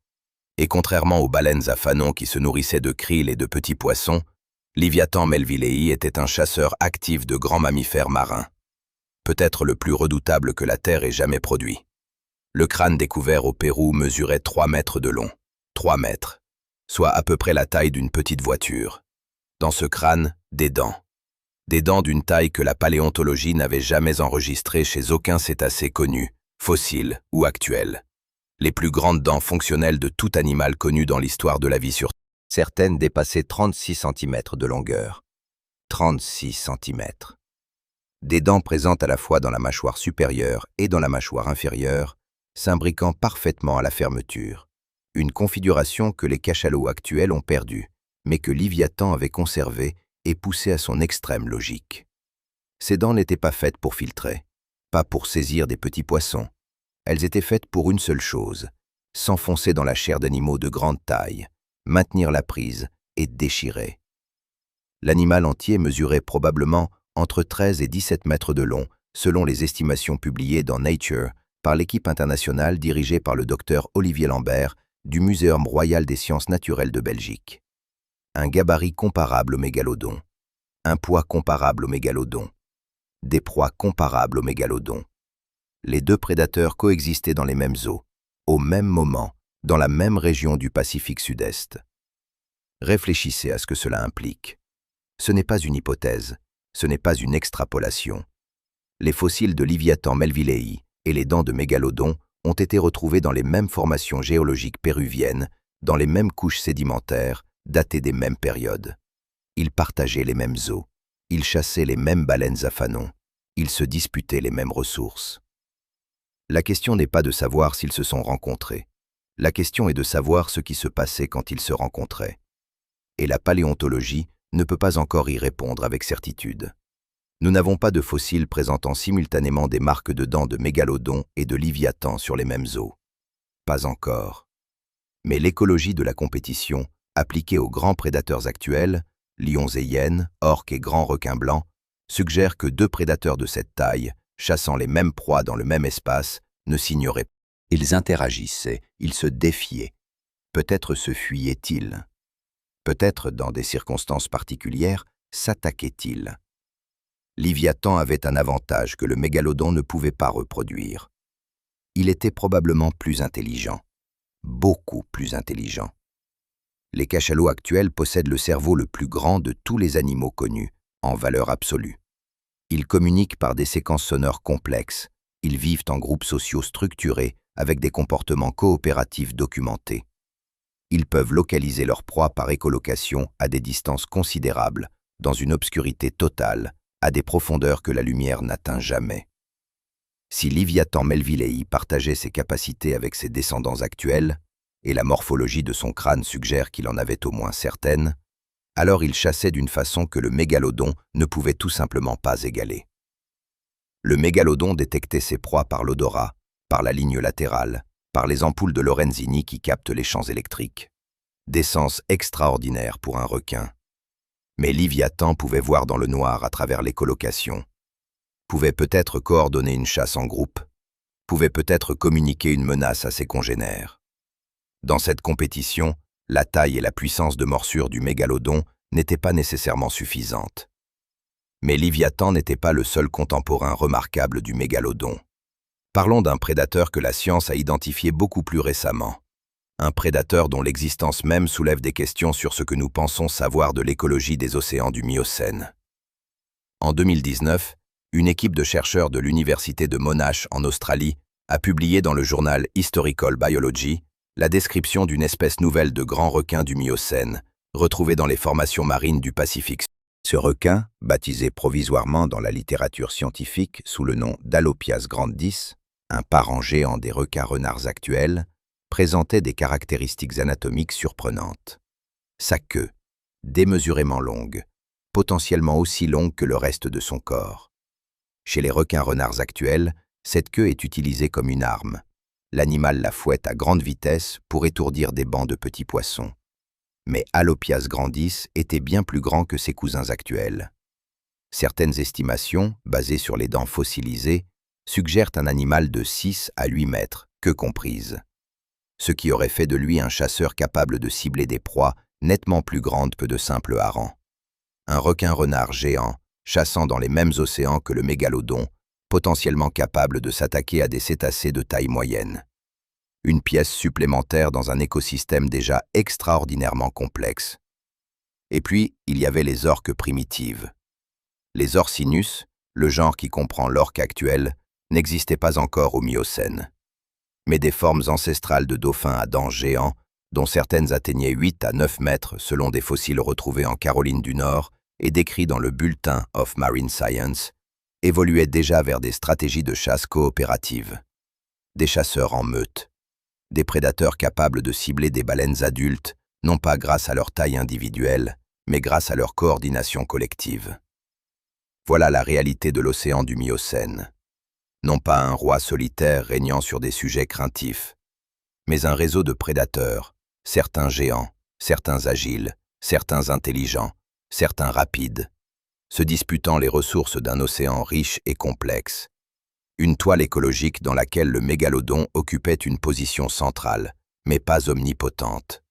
Et contrairement aux baleines à fanons qui se nourrissaient de krill et de petits poissons, Livyatan melvillei était un chasseur actif de grands mammifères marins. Peut-être le plus redoutable que la Terre ait jamais produit. Le crâne découvert au Pérou mesurait 3 mètres de long. 3 mètres, soit à peu près la taille d'une petite voiture. Dans ce crâne, des dents. Des dents d'une taille que la paléontologie n'avait jamais enregistrée chez aucun cétacé connu, fossile ou actuel. Les plus grandes dents fonctionnelles de tout animal connu dans l'histoire de la vie sur Terre. Certaines dépassaient 36 cm de longueur. 36 cm. Des dents présentes à la fois dans la mâchoire supérieure et dans la mâchoire inférieure, s'imbriquant parfaitement à la fermeture. Une configuration que les cachalots actuels ont perdue, mais que Livyatan avait conservée et poussée à son extrême logique. Ces dents n'étaient pas faites pour filtrer, pas pour saisir des petits poissons. Elles étaient faites pour une seule chose, s'enfoncer dans la chair d'animaux de grande taille, maintenir la prise et déchirer. L'animal entier mesurait probablement entre 13 et 17 mètres de long, selon les estimations publiées dans Nature par l'équipe internationale dirigée par le docteur Olivier Lambert du Muséum royal des sciences naturelles de Belgique. Un gabarit comparable au mégalodon, un poids comparable au mégalodon, des proies comparables au mégalodon. Les deux prédateurs coexistaient dans les mêmes eaux, au même moment, dans la même région du Pacifique Sud-Est. Réfléchissez à ce que cela implique. Ce n'est pas une hypothèse, ce n'est pas une extrapolation. Les fossiles de Livyatan melvillei et les dents de mégalodon ont été retrouvés dans les mêmes formations géologiques péruviennes, dans les mêmes couches sédimentaires, datées des mêmes périodes. Ils partageaient les mêmes eaux, ils chassaient les mêmes baleines à fanons, ils se disputaient les mêmes ressources. La question n'est pas de savoir s'ils se sont rencontrés. La question est de savoir ce qui se passait quand ils se rencontraient. Et la paléontologie ne peut pas encore y répondre avec certitude. Nous n'avons pas de fossiles présentant simultanément des marques de dents de mégalodon et de Livyatan sur les mêmes eaux. Pas encore. Mais l'écologie de la compétition, appliquée aux grands prédateurs actuels, lions et hyènes, orques et grands requins blancs, suggère que deux prédateurs de cette taille, chassant les mêmes proies dans le même espace, ne s'ignoraient pas. Ils interagissaient, ils se défiaient. Peut-être se fuyaient-ils. Peut-être, dans des circonstances particulières, s'attaquaient-ils. Livyatan avait un avantage que le mégalodon ne pouvait pas reproduire. Il était probablement plus intelligent, beaucoup plus intelligent. Les cachalots actuels possèdent le cerveau le plus grand de tous les animaux connus, en valeur absolue. Ils communiquent par des séquences sonores complexes, ils vivent en groupes sociaux structurés avec des comportements coopératifs documentés. Ils peuvent localiser leur proie par écholocation à des distances considérables, dans une obscurité totale, à des profondeurs que la lumière n'atteint jamais. Si Livyatan melvillei partageait ses capacités avec ses descendants actuels, et la morphologie de son crâne suggère qu'il en avait au moins certaines, alors il chassait d'une façon que le mégalodon ne pouvait tout simplement pas égaler. Le mégalodon détectait ses proies par l'odorat, par la ligne latérale, par les ampoules de Lorenzini qui captent les champs électriques. Des sens extraordinaires pour un requin. Mais Léviathan pouvait voir dans le noir à travers les colocations, pouvait peut-être coordonner une chasse en groupe, pouvait peut-être communiquer une menace à ses congénères. Dans cette compétition, la taille et la puissance de morsure du mégalodon n'étaient pas nécessairement suffisantes. Mais Léviathan n'était pas le seul contemporain remarquable du mégalodon. Parlons d'un prédateur que la science a identifié beaucoup plus récemment. Un prédateur dont l'existence même soulève des questions sur ce que nous pensons savoir de l'écologie des océans du Miocène. En 2019, une équipe de chercheurs de l'université de Monash en Australie a publié dans le journal Historical Biology la description d'une espèce nouvelle de grands requins du Miocène, retrouvée dans les formations marines du Pacifique. Ce requin, baptisé provisoirement dans la littérature scientifique sous le nom d'Alopias grandis, un parent géant des requins-renards actuels, présentait des caractéristiques anatomiques surprenantes. Sa queue, démesurément longue, potentiellement aussi longue que le reste de son corps. Chez les requins-renards actuels, cette queue est utilisée comme une arme. L'animal la fouette à grande vitesse pour étourdir des bancs de petits poissons. Mais Alopias grandis était bien plus grand que ses cousins actuels. Certaines estimations, basées sur les dents fossilisées, suggèrent un animal de 6 à 8 mètres, queue comprise. Ce qui aurait fait de lui un chasseur capable de cibler des proies nettement plus grandes que de simples harengs. Un requin-renard géant, chassant dans les mêmes océans que le mégalodon, potentiellement capable de s'attaquer à des cétacés de taille moyenne. Une pièce supplémentaire dans un écosystème déjà extraordinairement complexe. Et puis, il y avait les orques primitives. Les Orcinus, le genre qui comprend l'orque actuel, n'existaient pas encore au Miocène. Mais des formes ancestrales de dauphins à dents géants, dont certaines atteignaient 8 à 9 mètres selon des fossiles retrouvés en Caroline du Nord et décrits dans le Bulletin of Marine Science, évoluaient déjà vers des stratégies de chasse coopératives. Des chasseurs en meute. Des prédateurs capables de cibler des baleines adultes, non pas grâce à leur taille individuelle, mais grâce à leur coordination collective. Voilà la réalité de l'océan du Miocène. Non pas un roi solitaire régnant sur des sujets craintifs, mais un réseau de prédateurs, certains géants, certains agiles, certains intelligents, certains rapides, se disputant les ressources d'un océan riche et complexe. Une toile écologique dans laquelle le mégalodon occupait une position centrale, mais pas omnipotente.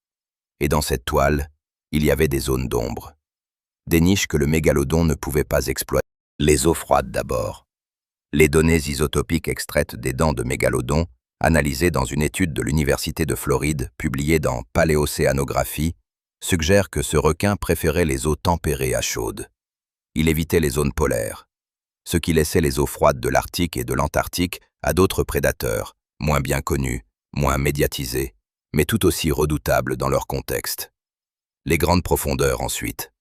Et dans cette toile, il y avait des zones d'ombre. Des niches que le mégalodon ne pouvait pas exploiter. Les eaux froides d'abord. Les données isotopiques extraites des dents de mégalodon, analysées dans une étude de l'Université de Floride publiée dans Paléocéanographie, suggèrent que ce requin préférait les eaux tempérées à chaudes. Il évitait les zones polaires, ce qui laissait les eaux froides de l'Arctique et de l'Antarctique à d'autres prédateurs, moins bien connus, moins médiatisés, mais tout aussi redoutables dans leur contexte. Les grandes profondeurs ensuite.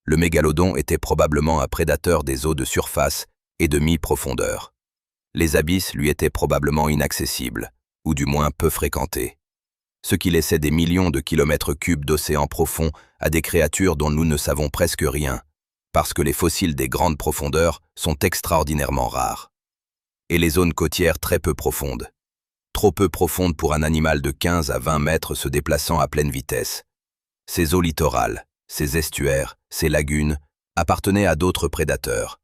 Le mégalodon était probablement un prédateur des eaux de surface et de mi-profondeur. Les abysses lui étaient probablement inaccessibles, ou du moins peu fréquentés, ce qui laissait des millions de kilomètres cubes d'océan profond à des créatures dont nous ne savons presque rien, parce que les fossiles des grandes profondeurs sont extraordinairement rares. Et les zones côtières très peu profondes. Trop peu profondes pour un animal de 15 à 20 mètres se déplaçant à pleine vitesse. Ces eaux littorales, ces estuaires, ces lagunes, appartenaient à d'autres prédateurs.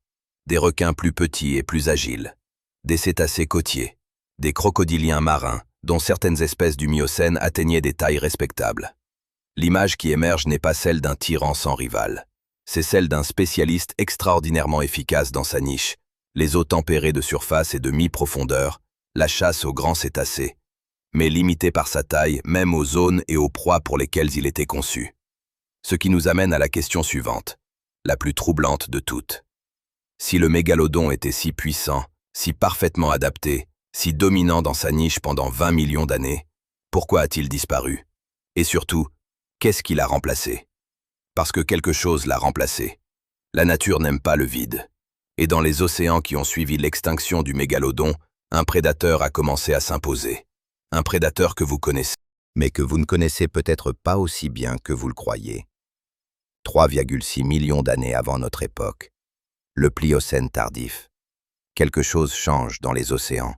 Des requins plus petits et plus agiles. Des cétacés côtiers. Des crocodiliens marins, dont certaines espèces du Miocène atteignaient des tailles respectables. L'image qui émerge n'est pas celle d'un tyran sans rival. C'est celle d'un spécialiste extraordinairement efficace dans sa niche, les eaux tempérées de surface et de mi-profondeur, la chasse aux grands cétacés, mais limité par sa taille même aux zones et aux proies pour lesquelles il était conçu. Ce qui nous amène à la question suivante, la plus troublante de toutes. Si le mégalodon était si puissant, si parfaitement adapté, si dominant dans sa niche pendant 20 millions d'années, pourquoi a-t-il disparu? Et surtout, qu'est-ce qui l'a remplacé? Parce que quelque chose l'a remplacé. La nature n'aime pas le vide. Et dans les océans qui ont suivi l'extinction du mégalodon, un prédateur a commencé à s'imposer. Un prédateur que vous connaissez. mais que vous ne connaissez peut-être pas aussi bien que vous le croyez. 3,6 millions d'années avant notre époque. Le Pliocène tardif. Quelque chose change dans les océans,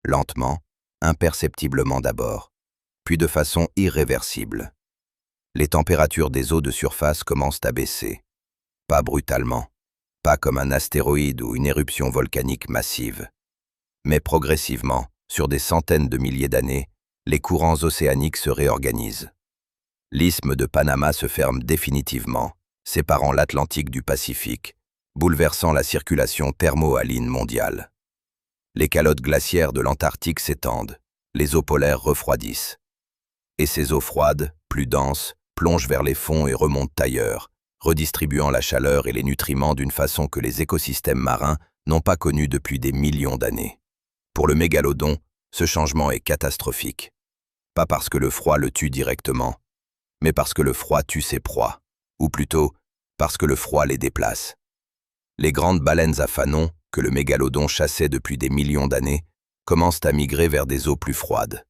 lentement, imperceptiblement d'abord, puis de façon irréversible. Les températures des eaux de surface commencent à baisser. Pas brutalement, pas comme un astéroïde ou une éruption volcanique massive, mais progressivement, sur des centaines de milliers d'années, les courants océaniques se réorganisent. L'isthme de Panama se ferme définitivement, séparant l'Atlantique du Pacifique, bouleversant la circulation thermo-haline mondiale. Les calottes glaciaires de l'Antarctique s'étendent, les eaux polaires refroidissent. Et ces eaux froides, plus denses, plongent vers les fonds et remontent ailleurs, redistribuant la chaleur et les nutriments d'une façon que les écosystèmes marins n'ont pas connue depuis des millions d'années. Pour le mégalodon, ce changement est catastrophique. Pas parce que le froid le tue directement, mais parce que le froid tue ses proies, ou plutôt, parce que le froid les déplace. Les grandes baleines à fanons, que le mégalodon chassait depuis des millions d'années, commencent à migrer vers des eaux plus froides.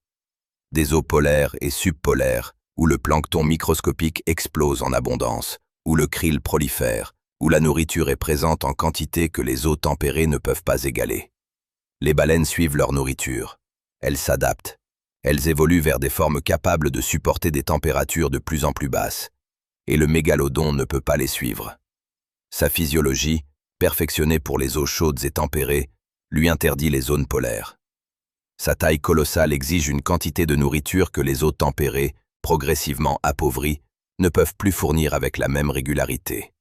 Des eaux polaires et subpolaires, où le plancton microscopique explose en abondance, où le krill prolifère, où la nourriture est présente en quantité que les eaux tempérées ne peuvent pas égaler. Les baleines suivent leur nourriture. Elles s'adaptent. Elles évoluent vers des formes capables de supporter des températures de plus en plus basses. Et le mégalodon ne peut pas les suivre. Sa physiologie, perfectionnée pour les eaux chaudes et tempérées, lui interdit les zones polaires. Sa taille colossale exige une quantité de nourriture que les eaux tempérées, progressivement appauvries, ne peuvent plus fournir avec la même régularité.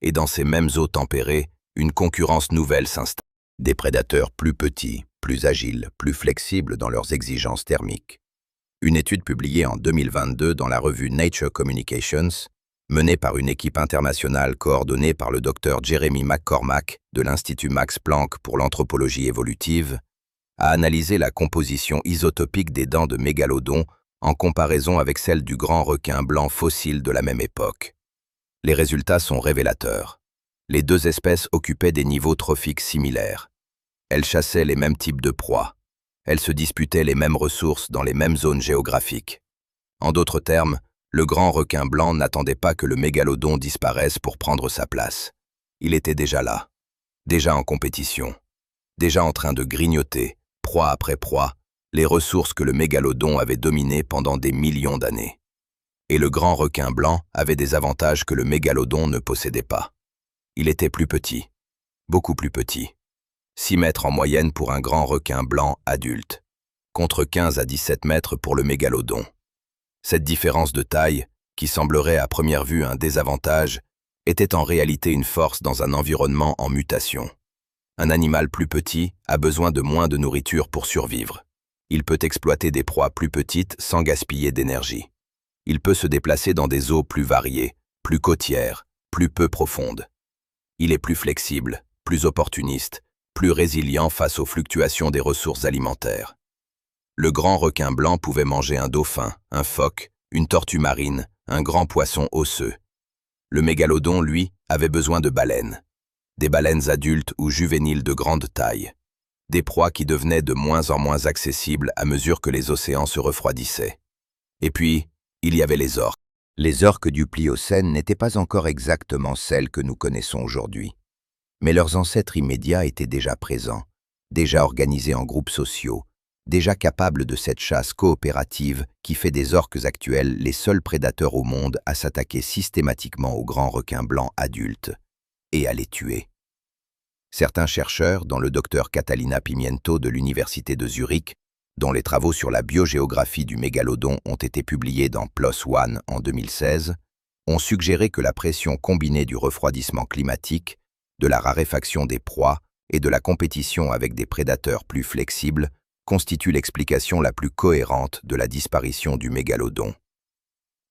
Et dans ces mêmes eaux tempérées, une concurrence nouvelle s'installe. Des prédateurs plus petits, plus agiles, plus flexibles dans leurs exigences thermiques. Une étude publiée en 2022 dans la revue Nature Communications, menée par une équipe internationale coordonnée par le Dr Jeremy McCormack de l'Institut Max Planck pour l'anthropologie évolutive, a analysé la composition isotopique des dents de mégalodon en comparaison avec celle du grand requin blanc fossile de la même époque. Les résultats sont révélateurs. Les deux espèces occupaient des niveaux trophiques similaires. Elles chassaient les mêmes types de proies. Elles se disputaient les mêmes ressources dans les mêmes zones géographiques. En d'autres termes, le grand requin blanc n'attendait pas que le mégalodon disparaisse pour prendre sa place. Il était déjà là, déjà en compétition, déjà en train de grignoter, proie après proie, les ressources que le mégalodon avait dominées pendant des millions d'années. Et le grand requin blanc avait des avantages que le mégalodon ne possédait pas. Il était plus petit, beaucoup plus petit. 6 mètres en moyenne pour un grand requin blanc adulte, contre 15 à 17 mètres pour le mégalodon. Cette différence de taille, qui semblerait à première vue un désavantage, était en réalité une force dans un environnement en mutation. Un animal plus petit a besoin de moins de nourriture pour survivre. Il peut exploiter des proies plus petites sans gaspiller d'énergie. Il peut se déplacer dans des eaux plus variées, plus côtières, plus peu profondes. Il est plus flexible, plus opportuniste, plus résilient face aux fluctuations des ressources alimentaires. Le grand requin blanc pouvait manger un dauphin, un phoque, une tortue marine, un grand poisson osseux. Le mégalodon, lui, avait besoin de baleines. Des baleines adultes ou juvéniles de grande taille. Des proies qui devenaient de moins en moins accessibles à mesure que les océans se refroidissaient. Et puis, il y avait les orques. Les orques du Pliocène n'étaient pas encore exactement celles que nous connaissons aujourd'hui. Mais leurs ancêtres immédiats étaient déjà présents, déjà organisés en groupes sociaux, déjà capables de cette chasse coopérative qui fait des orques actuels les seuls prédateurs au monde à s'attaquer systématiquement aux grands requins blancs adultes et à les tuer. Certains chercheurs, dont le docteur Catalina Pimiento de l'Université de Zurich, dont les travaux sur la biogéographie du mégalodon ont été publiés dans PLOS ONE en 2016, ont suggéré que la pression combinée du refroidissement climatique, de la raréfaction des proies et de la compétition avec des prédateurs plus flexibles constitue l'explication la plus cohérente de la disparition du mégalodon.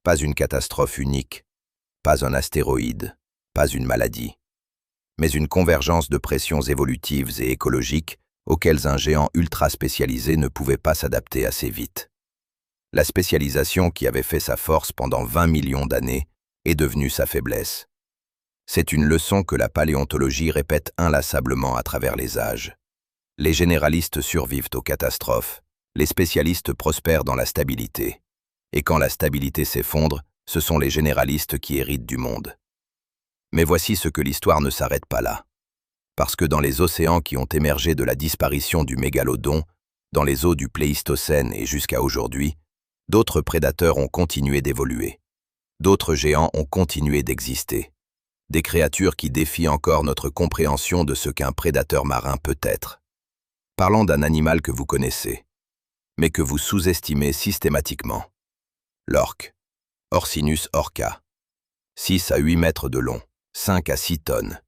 Pas une catastrophe unique, pas un astéroïde, pas une maladie, mais une convergence de pressions évolutives et écologiques auxquelles un géant ultra spécialisé ne pouvait pas s'adapter assez vite. La spécialisation qui avait fait sa force pendant 20 millions d'années est devenue sa faiblesse. C'est une leçon que la paléontologie répète inlassablement à travers les âges. Les généralistes survivent aux catastrophes, les spécialistes prospèrent dans la stabilité. Et quand la stabilité s'effondre, ce sont les généralistes qui héritent du monde. Mais voici ce que l'histoire ne s'arrête pas là. Parce que dans les océans qui ont émergé de la disparition du mégalodon, dans les eaux du Pléistocène et jusqu'à aujourd'hui, d'autres prédateurs ont continué d'évoluer. D'autres géants ont continué d'exister. Des créatures qui défient encore notre compréhension de ce qu'un prédateur marin peut être. Parlons d'un animal que vous connaissez, mais que vous sous-estimez systématiquement. L'orque, Orcinus orca. 6 à 8 mètres de long, 5 à 6 tonnes.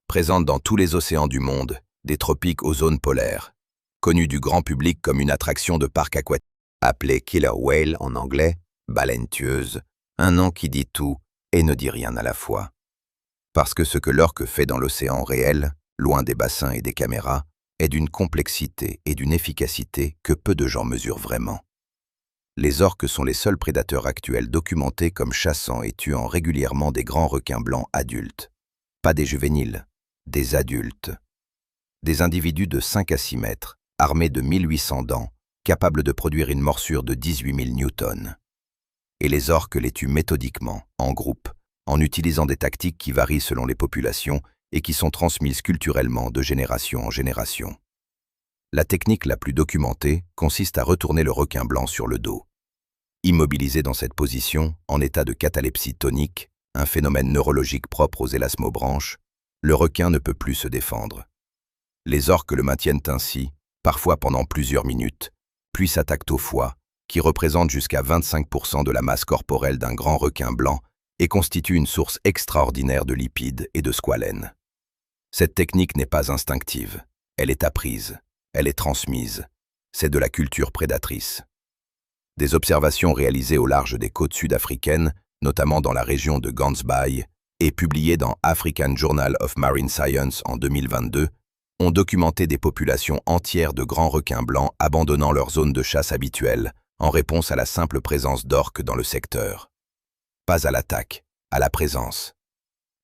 Présente dans tous les océans du monde, des tropiques aux zones polaires. Connue du grand public comme une attraction de parc aquatique. Appelée killer whale en anglais, baleine tueuse, un nom qui dit tout et ne dit rien à la fois. Parce que ce que l'orque fait dans l'océan réel, loin des bassins et des caméras, est d'une complexité et d'une efficacité que peu de gens mesurent vraiment. Les orques sont les seuls prédateurs actuels documentés comme chassant et tuant régulièrement des grands requins blancs adultes. Pas des juvéniles, des adultes. Des individus de 5 à 6 mètres, armés de 1800 dents, capables de produire une morsure de 18 000 newtons. Et les orques les tuent méthodiquement, en groupe, en utilisant des tactiques qui varient selon les populations et qui sont transmises culturellement de génération en génération. La technique la plus documentée consiste à retourner le requin blanc sur le dos. Immobilisé dans cette position, en état de catalepsie tonique, un phénomène neurologique propre aux élasmobranches, le requin ne peut plus se défendre. Les orques le maintiennent ainsi, parfois pendant plusieurs minutes, puis s'attaquent au foie, qui représente jusqu'à 25% de la masse corporelle d'un grand requin blanc et constitue une source extraordinaire de lipides et de squalène. Cette technique n'est pas instinctive, elle est apprise, elle est transmise, c'est de la culture prédatrice. Des observations réalisées au large des côtes sud-africaines, notamment dans la région de Gansbaai, et publiées dans African Journal of Marine Science en 2022, ont documenté des populations entières de grands requins blancs abandonnant leur zone de chasse habituelle en réponse à la simple présence d'orques dans le secteur. Pas à l'attaque, à la présence.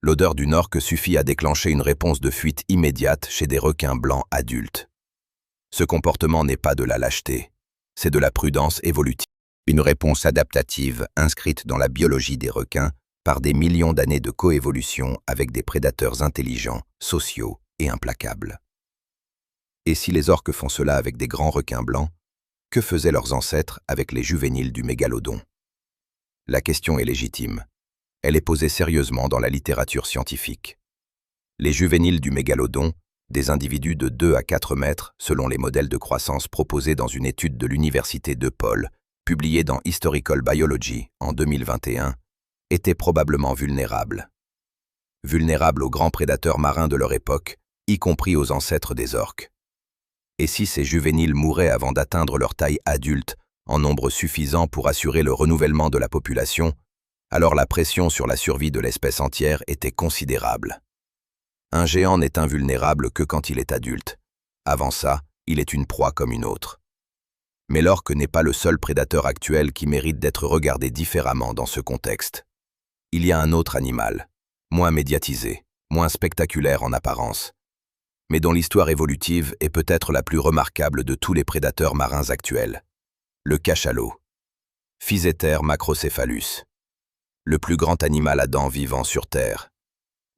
L'odeur d'une orque suffit à déclencher une réponse de fuite immédiate chez des requins blancs adultes. Ce comportement n'est pas de la lâcheté, c'est de la prudence évolutive. Une réponse adaptative inscrite dans la biologie des requins par des millions d'années de coévolution avec des prédateurs intelligents, sociaux et implacables. Et si les orques font cela avec des grands requins blancs, que faisaient leurs ancêtres avec les juvéniles du mégalodon? La question est légitime. Elle est posée sérieusement dans la littérature scientifique. Les juvéniles du mégalodon, des individus de 2 à 4 mètres selon les modèles de croissance proposés dans une étude de l'Université DePaul, publiée dans Historical Biology en 2021, étaient probablement vulnérables. Vulnérables aux grands prédateurs marins de leur époque, y compris aux ancêtres des orques. Et si ces juvéniles mouraient avant d'atteindre leur taille adulte, en nombre suffisant pour assurer le renouvellement de la population, alors la pression sur la survie de l'espèce entière était considérable. Un géant n'est invulnérable que quand il est adulte. Avant ça, il est une proie comme une autre. Mais l'orque n'est pas le seul prédateur actuel qui mérite d'être regardé différemment dans ce contexte. Il y a un autre animal, moins médiatisé, moins spectaculaire en apparence, mais dont l'histoire évolutive est peut-être la plus remarquable de tous les prédateurs marins actuels. Le cachalot. Physeter macrocephalus. Le plus grand animal à dents vivant sur Terre.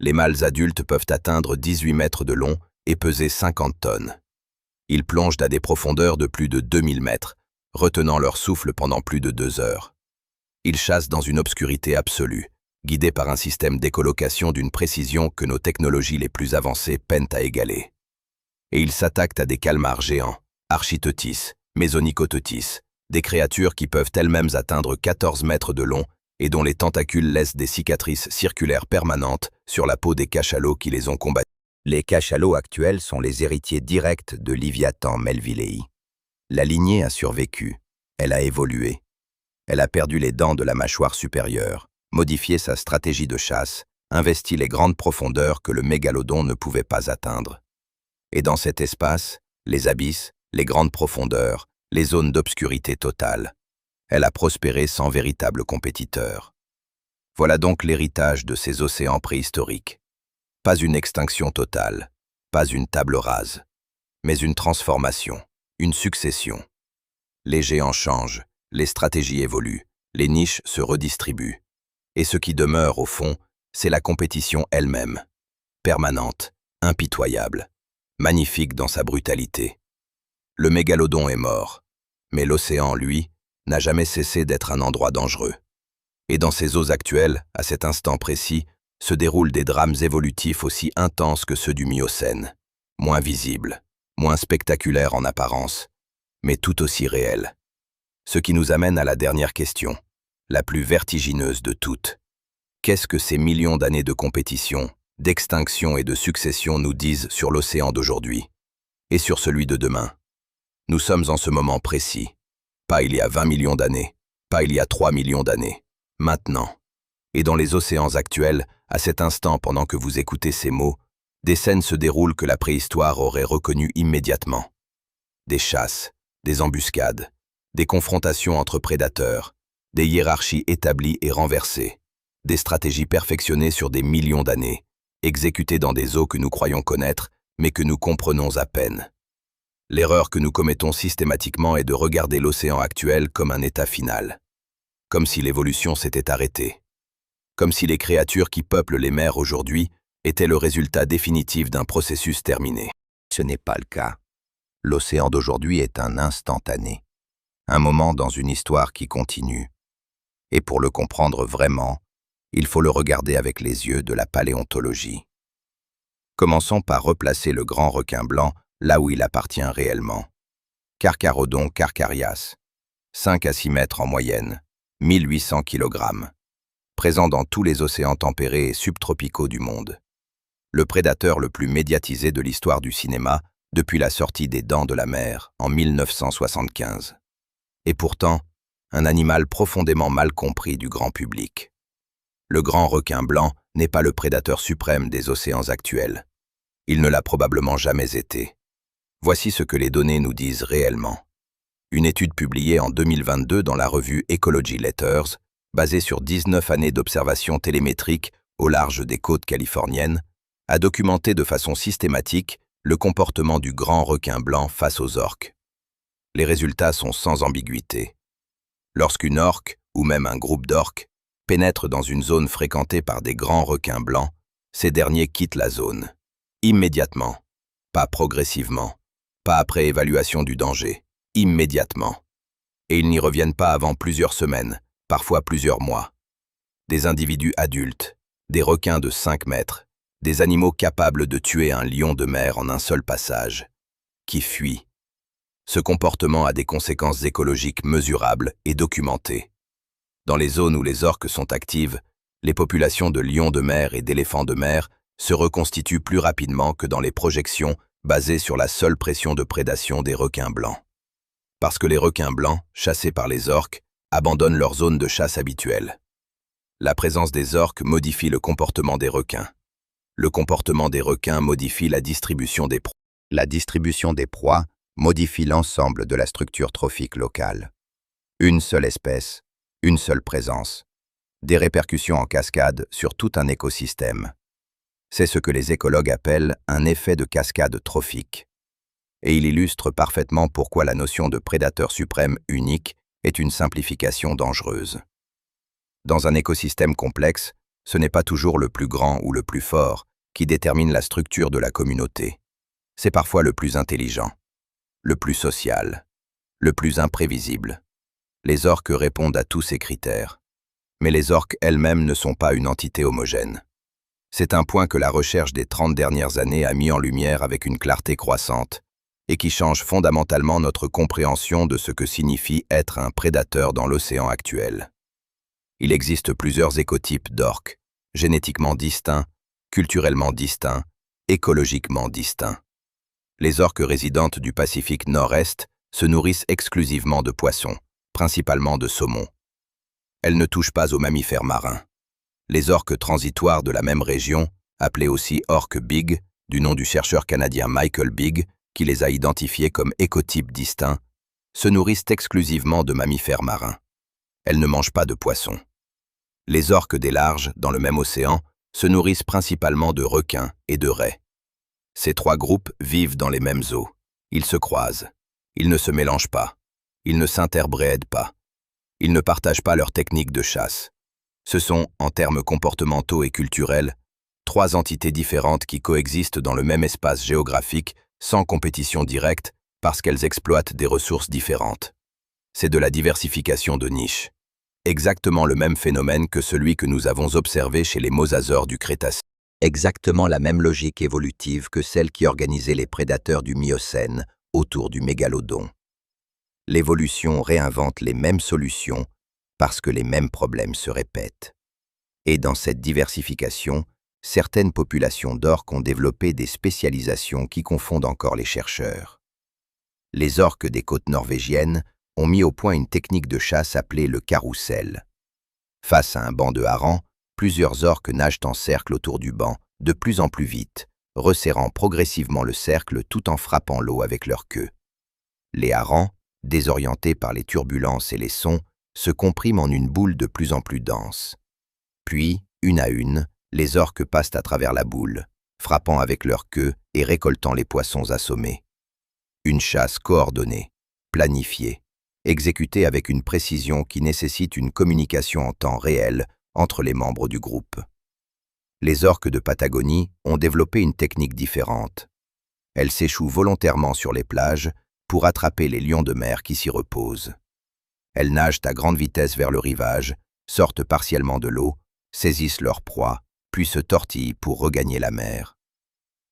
Les mâles adultes peuvent atteindre 18 mètres de long et peser 50 tonnes. Ils plongent à des profondeurs de plus de 2000 mètres, retenant leur souffle pendant plus de 2 heures. Ils chassent dans une obscurité absolue, guidés par un système d'écolocation d'une précision que nos technologies les plus avancées peinent à égaler. Et ils s'attaquent à des calmars géants, Architeuthis, Mesonychoteuthis, des créatures qui peuvent elles-mêmes atteindre 14 mètres de long et dont les tentacules laissent des cicatrices circulaires permanentes sur la peau des cachalots qui les ont combattus. Les cachalots actuels sont les héritiers directs de Livyatan melvillei. La lignée a survécu, elle a évolué. Elle a perdu les dents de la mâchoire supérieure, modifié sa stratégie de chasse, investi les grandes profondeurs que le mégalodon ne pouvait pas atteindre. Et dans cet espace, les abysses, les grandes profondeurs, les zones d'obscurité totale, elle a prospéré sans véritable compétiteur. Voilà donc l'héritage de ces océans préhistoriques. Pas une extinction totale, pas une table rase, mais une transformation, une succession. Les géants changent, les stratégies évoluent, Les niches se redistribuent. Et ce qui demeure, au fond, c'est la compétition elle-même. Permanente, impitoyable, magnifique dans sa brutalité. Le mégalodon est mort, mais l'océan, lui, n'a jamais cessé d'être un endroit dangereux. Et dans ses eaux actuelles, à cet instant précis, se déroulent des drames évolutifs aussi intenses que ceux du Miocène, moins visibles, moins spectaculaires en apparence, mais tout aussi réels. Ce qui nous amène à la dernière question, la plus vertigineuse de toutes. Qu'est-ce que ces millions d'années de compétition, d'extinction et de succession nous disent sur l'océan d'aujourd'hui et sur celui de demain? Nous sommes en ce moment précis, pas il y a 20 millions d'années, pas il y a 3 millions d'années, maintenant. Et dans les océans actuels, à cet instant pendant que vous écoutez ces mots, des scènes se déroulent que la préhistoire aurait reconnues immédiatement. Des chasses, des embuscades, des confrontations entre prédateurs, des hiérarchies établies et renversées, des stratégies perfectionnées sur des millions d'années, exécutées dans des eaux que nous croyons connaître, mais que nous comprenons à peine. L'erreur que nous commettons systématiquement est de regarder l'océan actuel comme un état final, comme si l'évolution s'était arrêtée, comme si les créatures qui peuplent les mers aujourd'hui étaient le résultat définitif d'un processus terminé. Ce n'est pas le cas. L'océan d'aujourd'hui est un instantané, un moment dans une histoire qui continue. Et pour le comprendre vraiment, il faut le regarder avec les yeux de la paléontologie. Commençons par replacer le grand requin blanc là où il appartient réellement. Carcharodon carcharias, 5 à 6 mètres en moyenne, 1800 kg, présent dans tous les océans tempérés et subtropicaux du monde. Le prédateur le plus médiatisé de l'histoire du cinéma depuis la sortie des Dents de la Mer en 1975. Et pourtant, un animal profondément mal compris du grand public. Le grand requin blanc n'est pas le prédateur suprême des océans actuels. Il ne l'a probablement jamais été. Voici ce que les données nous disent réellement. Une étude publiée en 2022 dans la revue Ecology Letters, basée sur 19 années d'observations télémétriques au large des côtes californiennes, a documenté de façon systématique le comportement du grand requin blanc face aux orques. Les résultats sont sans ambiguïté. Lorsqu'une orque, ou même un groupe d'orques, pénètre dans une zone fréquentée par des grands requins blancs, ces derniers quittent la zone. Immédiatement. Pas progressivement. Pas après évaluation du danger. Immédiatement. Et ils n'y reviennent pas avant plusieurs semaines, parfois plusieurs mois. Des individus adultes, des requins de 5 mètres, des animaux capables de tuer un lion de mer en un seul passage, qui fuient. Ce comportement a des conséquences écologiques mesurables et documentées. Dans les zones où les orques sont actives, les populations de lions de mer et d'éléphants de mer se reconstituent plus rapidement que dans les projections basées sur la seule pression de prédation des requins blancs. Parce que les requins blancs, chassés par les orques, abandonnent leur zone de chasse habituelle. La présence des orques modifie le comportement des requins. Le comportement des requins modifie la distribution des proies. La distribution des proies modifie l'ensemble de la structure trophique locale. Une seule espèce, une seule présence. Des répercussions en cascade sur tout un écosystème. C'est ce que les écologues appellent un effet de cascade trophique. Et il illustre parfaitement pourquoi la notion de prédateur suprême unique est une simplification dangereuse. Dans un écosystème complexe, ce n'est pas toujours le plus grand ou le plus fort qui détermine la structure de la communauté. C'est parfois le plus intelligent, le plus social, le plus imprévisible. Les orques répondent à tous ces critères. Mais les orques elles-mêmes ne sont pas une entité homogène. C'est un point que la recherche des 30 dernières années a mis en lumière avec une clarté croissante et qui change fondamentalement notre compréhension de ce que signifie être un prédateur dans l'océan actuel. Il existe plusieurs écotypes d'orques, génétiquement distincts, culturellement distincts, écologiquement distincts. Les orques résidentes du Pacifique Nord-Est se nourrissent exclusivement de poissons, principalement de saumon. Elles ne touchent pas aux mammifères marins. Les orques transitoires de la même région, appelées aussi orques Big, du nom du chercheur canadien Michael Big, qui les a identifiées comme écotypes distincts, se nourrissent exclusivement de mammifères marins. Elles ne mangent pas de poissons. Les orques des larges, dans le même océan, se nourrissent principalement de requins et de raies. Ces trois groupes vivent dans les mêmes eaux. Ils se croisent. Ils ne se mélangent pas. Ils ne s'interbréèdent pas. Ils ne partagent pas leurs techniques de chasse. Ce sont, en termes comportementaux et culturels, trois entités différentes qui coexistent dans le même espace géographique sans compétition directe parce qu'elles exploitent des ressources différentes. C'est de la diversification de niche. Exactement le même phénomène que celui que nous avons observé chez les mosasaures du Crétacé. Exactement la même logique évolutive que celle qui organisait les prédateurs du Miocène autour du mégalodon. L'évolution réinvente les mêmes solutions parce que les mêmes problèmes se répètent. Et dans cette diversification, certaines populations d'orques ont développé des spécialisations qui confondent encore les chercheurs. Les orques des côtes norvégiennes ont mis au point une technique de chasse appelée le carrousel. Face à un banc de harengs, plusieurs orques nagent en cercle autour du banc, de plus en plus vite, resserrant progressivement le cercle tout en frappant l'eau avec leur queue. Les harengs, désorientés par les turbulences et les sons, se compriment en une boule de plus en plus dense. Puis, une à une, les orques passent à travers la boule, frappant avec leur queue et récoltant les poissons assommés. Une chasse coordonnée, planifiée, exécutée avec une précision qui nécessite une communication en temps réel entre les membres du groupe. Les orques de Patagonie ont développé une technique différente. Elles s'échouent volontairement sur les plages pour attraper les lions de mer qui s'y reposent. Elles nagent à grande vitesse vers le rivage, sortent partiellement de l'eau, saisissent leur proie, puis se tortillent pour regagner la mer.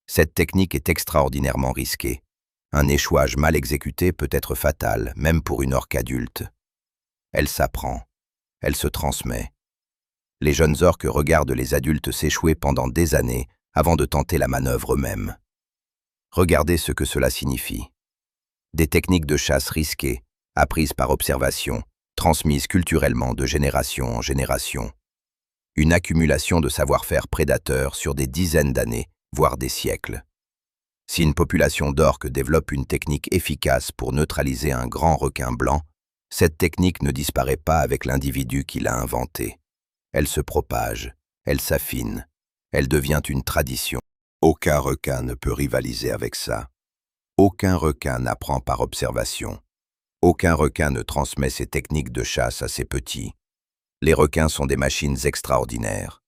Cette technique est extraordinairement risquée. Un échouage mal exécuté peut être fatal, même pour une orque adulte. Elle s'apprend, elle se transmet. Les jeunes orques regardent les adultes s'échouer pendant des années avant de tenter la manœuvre eux-mêmes. Regardez ce que cela signifie. Des techniques de chasse risquées, apprises par observation, transmises culturellement de génération en génération. Une accumulation de savoir-faire prédateur sur des dizaines d'années, voire des siècles. Si une population d'orques développe une technique efficace pour neutraliser un grand requin blanc, cette technique ne disparaît pas avec l'individu qui l'a inventée. Elle se propage, elle s'affine, elle devient une tradition. Aucun requin ne peut rivaliser avec ça. Aucun requin n'apprend par observation. Aucun requin ne transmet ses techniques de chasse à ses petits. Les requins sont des machines extraordinaires.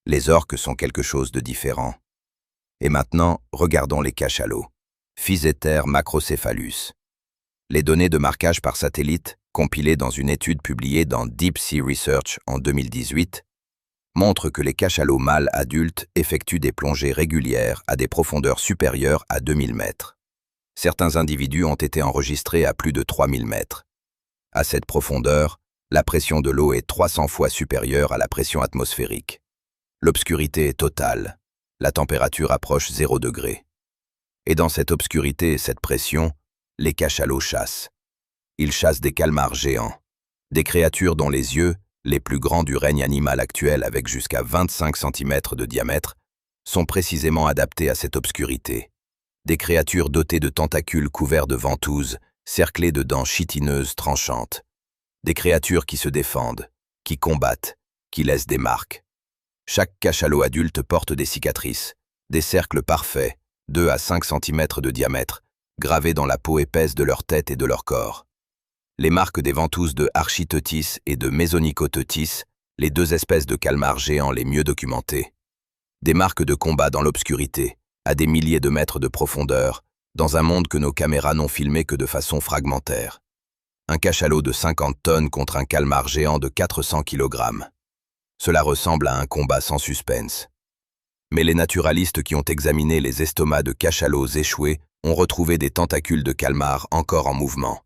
Les orques sont quelque chose de différent. Et maintenant, regardons les cachalots. Physeter macrocephalus. Les données de marquage par satellite, compilées dans une étude publiée dans Deep Sea Research en 2018, montrent que les cachalots mâles adultes effectuent des plongées régulières à des profondeurs supérieures à 2000 mètres. Certains individus ont été enregistrés à plus de 3000 mètres. À cette profondeur, la pression de l'eau est 300 fois supérieure à la pression atmosphérique. L'obscurité est totale. La température approche 0 degré. Et dans cette obscurité et cette pression, les cachalots chassent. Ils chassent des calmars géants, des créatures dont les yeux, les plus grands du règne animal actuel avec jusqu'à 25 cm de diamètre, sont précisément adaptés à cette obscurité. Des créatures dotées de tentacules couverts de ventouses, cerclées de dents chitineuses tranchantes. Des créatures qui se défendent, qui combattent, qui laissent des marques. Chaque cachalot adulte porte des cicatrices, des cercles parfaits, 2 à 5 cm de diamètre, gravés dans la peau épaisse de leur tête et de leur corps. Les marques des ventouses de Architeuthis et de Mesonicoteuthis, les deux espèces de calmars géants les mieux documentées. Des marques de combat dans l'obscurité, à des milliers de mètres de profondeur, dans un monde que nos caméras n'ont filmé que de façon fragmentaire. Un cachalot de 50 tonnes contre un calmar géant de 400 kg. Cela ressemble à un combat sans suspense. Mais les naturalistes qui ont examiné les estomacs de cachalots échoués ont retrouvé des tentacules de calmar encore en mouvement.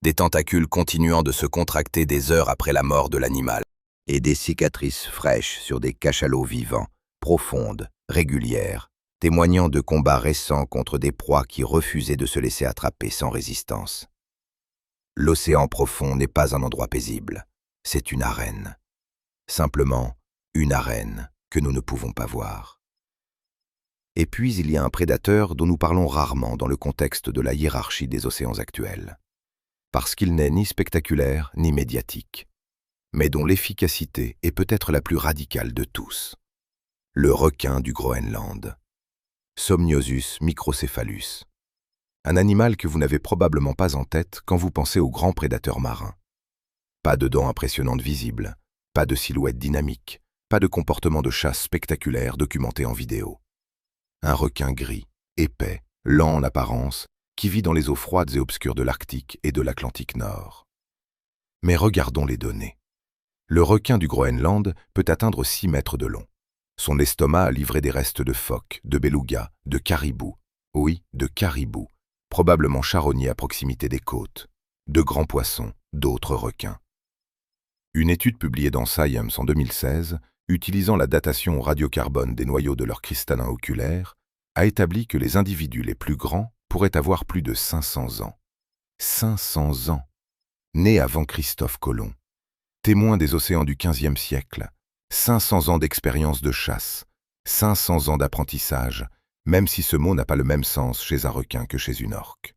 Des tentacules continuant de se contracter des heures après la mort de l'animal. Et des cicatrices fraîches sur des cachalots vivants, profondes, régulières, témoignant de combats récents contre des proies qui refusaient de se laisser attraper sans résistance. L'océan profond n'est pas un endroit paisible, c'est une arène. Simplement, une arène que nous ne pouvons pas voir. Et puis il y a un prédateur dont nous parlons rarement dans le contexte de la hiérarchie des océans actuels, parce qu'il n'est ni spectaculaire ni médiatique, mais dont l'efficacité est peut-être la plus radicale de tous. Le requin du Groenland. Somniosus microcephalus. Un animal que vous n'avez probablement pas en tête quand vous pensez aux grands prédateurs marins. Pas de dents impressionnantes visibles, pas de silhouette dynamique, pas de comportement de chasse spectaculaire documenté en vidéo. Un requin gris, épais, lent en apparence, qui vit dans les eaux froides et obscures de l'Arctique et de l'Atlantique Nord. Mais regardons les données. Le requin du Groenland peut atteindre 6 mètres de long. Son estomac a livré des restes de phoques, de belugas, de caribous. Oui, de caribous, probablement charognés à proximité des côtes, de grands poissons, d'autres requins. Une étude publiée dans Science en 2016, utilisant la datation au radiocarbone des noyaux de leurs cristallins oculaires, a établi que les individus les plus grands pourraient avoir plus de 500 ans. 500 ans! Nés avant Christophe Colomb, témoins des océans du XVe siècle, 500 ans d'expérience de chasse, 500 ans d'apprentissage, même si ce mot n'a pas le même sens chez un requin que chez une orque.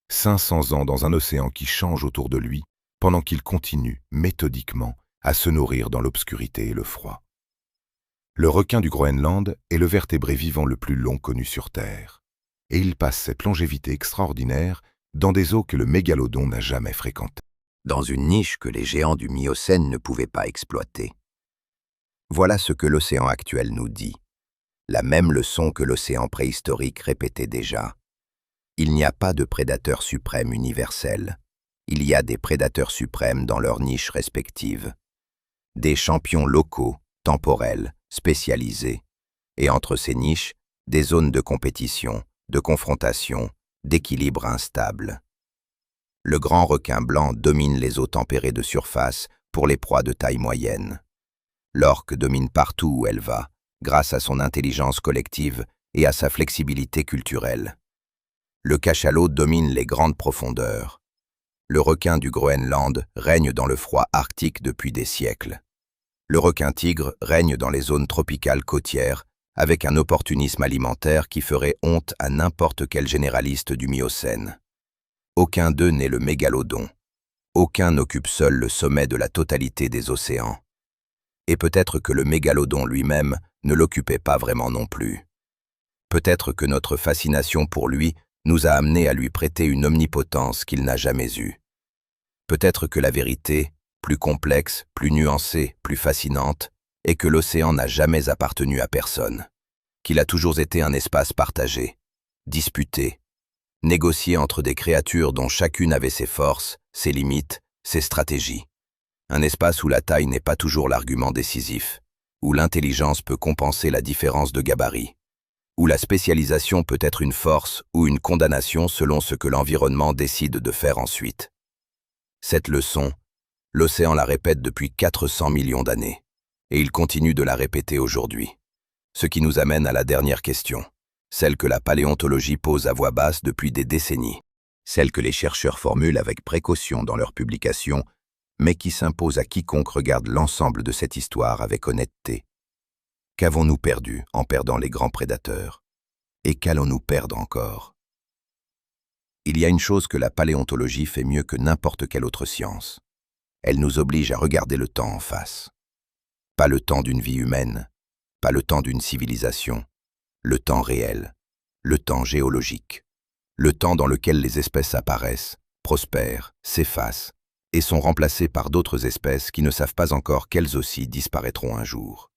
500 ans dans un océan qui change autour de lui, pendant qu'il continue, méthodiquement, à se nourrir dans l'obscurité et le froid. Le requin du Groenland est le vertébré vivant le plus long connu sur Terre, et il passe cette longévité extraordinaire dans des eaux que le mégalodon n'a jamais fréquentées. Dans une niche que les géants du Miocène ne pouvaient pas exploiter. Voilà ce que l'océan actuel nous dit. La même leçon que l'océan préhistorique répétait déjà. Il n'y a pas de prédateur suprême universel. Il y a des prédateurs suprêmes dans leurs niches respectives. Des champions locaux, temporels, spécialisés. Et entre ces niches, des zones de compétition, de confrontation, d'équilibre instable. Le grand requin blanc domine les eaux tempérées de surface pour les proies de taille moyenne. L'orque domine partout où elle va, grâce à son intelligence collective et à sa flexibilité culturelle. Le cachalot domine les grandes profondeurs. Le requin du Groenland règne dans le froid arctique depuis des siècles. Le requin-tigre règne dans les zones tropicales côtières avec un opportunisme alimentaire qui ferait honte à n'importe quel généraliste du Miocène. Aucun d'eux n'est le mégalodon. Aucun n'occupe seul le sommet de la totalité des océans. Et peut-être que le mégalodon lui-même ne l'occupait pas vraiment non plus. Peut-être que notre fascination pour lui nous a amenés à lui prêter une omnipotence qu'il n'a jamais eue. Peut-être que la vérité, plus complexe, plus nuancée, plus fascinante, est que l'océan n'a jamais appartenu à personne, qu'il a toujours été un espace partagé, disputé, négocié entre des créatures dont chacune avait ses forces, ses limites, ses stratégies. Un espace où la taille n'est pas toujours l'argument décisif, où l'intelligence peut compenser la différence de gabarit, où la spécialisation peut être une force ou une condamnation selon ce que l'environnement décide de faire ensuite. Cette leçon, l'océan la répète depuis 400 millions d'années, et il continue de la répéter aujourd'hui. Ce qui nous amène à la dernière question, celle que la paléontologie pose à voix basse depuis des décennies, celle que les chercheurs formulent avec précaution dans leurs publications, mais qui s'impose à quiconque regarde l'ensemble de cette histoire avec honnêteté. Qu'avons-nous perdu en perdant les grands prédateurs? Et qu'allons-nous perdre encore? Il y a une chose que la paléontologie fait mieux que n'importe quelle autre science. Elle nous oblige à regarder le temps en face. Pas le temps d'une vie humaine, pas le temps d'une civilisation, le temps réel, le temps géologique, le temps dans lequel les espèces apparaissent, prospèrent, s'effacent, et sont remplacées par d'autres espèces qui ne savent pas encore qu'elles aussi disparaîtront un jour.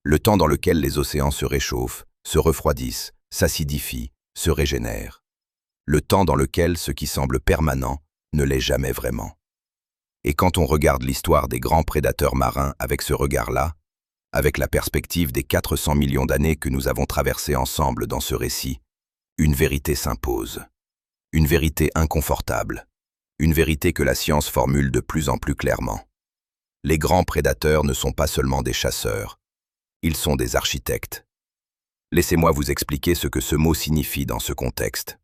Le temps dans lequel les océans se réchauffent, se refroidissent, s'acidifient, se régénèrent. Le temps dans lequel ce qui semble permanent ne l'est jamais vraiment. Et quand on regarde l'histoire des grands prédateurs marins avec ce regard-là, avec la perspective des 400 millions d'années que nous avons traversées ensemble dans ce récit, une vérité s'impose. Une vérité inconfortable. Une vérité que la science formule de plus en plus clairement. Les grands prédateurs ne sont pas seulement des chasseurs, ils sont des architectes. Laissez-moi vous expliquer ce que ce mot signifie dans ce contexte.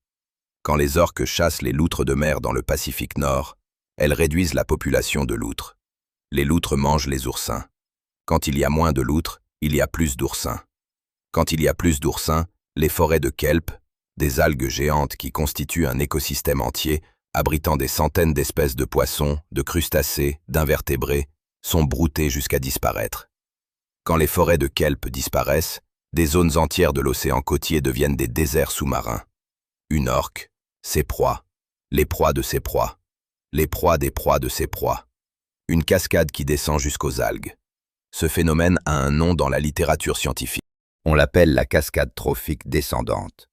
Quand les orques chassent les loutres de mer dans le Pacifique Nord, elles réduisent la population de loutres. Les loutres mangent les oursins. Quand il y a moins de loutres, il y a plus d'oursins. Quand il y a plus d'oursins, les forêts de kelp, des algues géantes qui constituent un écosystème entier, abritant des centaines d'espèces de poissons, de crustacés, d'invertébrés, sont broutées jusqu'à disparaître. Quand les forêts de kelp disparaissent, des zones entières de l'océan côtier deviennent des déserts sous-marins. Une orque, ses proies, les proies de ses proies, Les proies des proies de ces proies. Une cascade qui descend jusqu'aux algues. Ce phénomène a un nom dans la littérature scientifique. On l'appelle la cascade trophique descendante,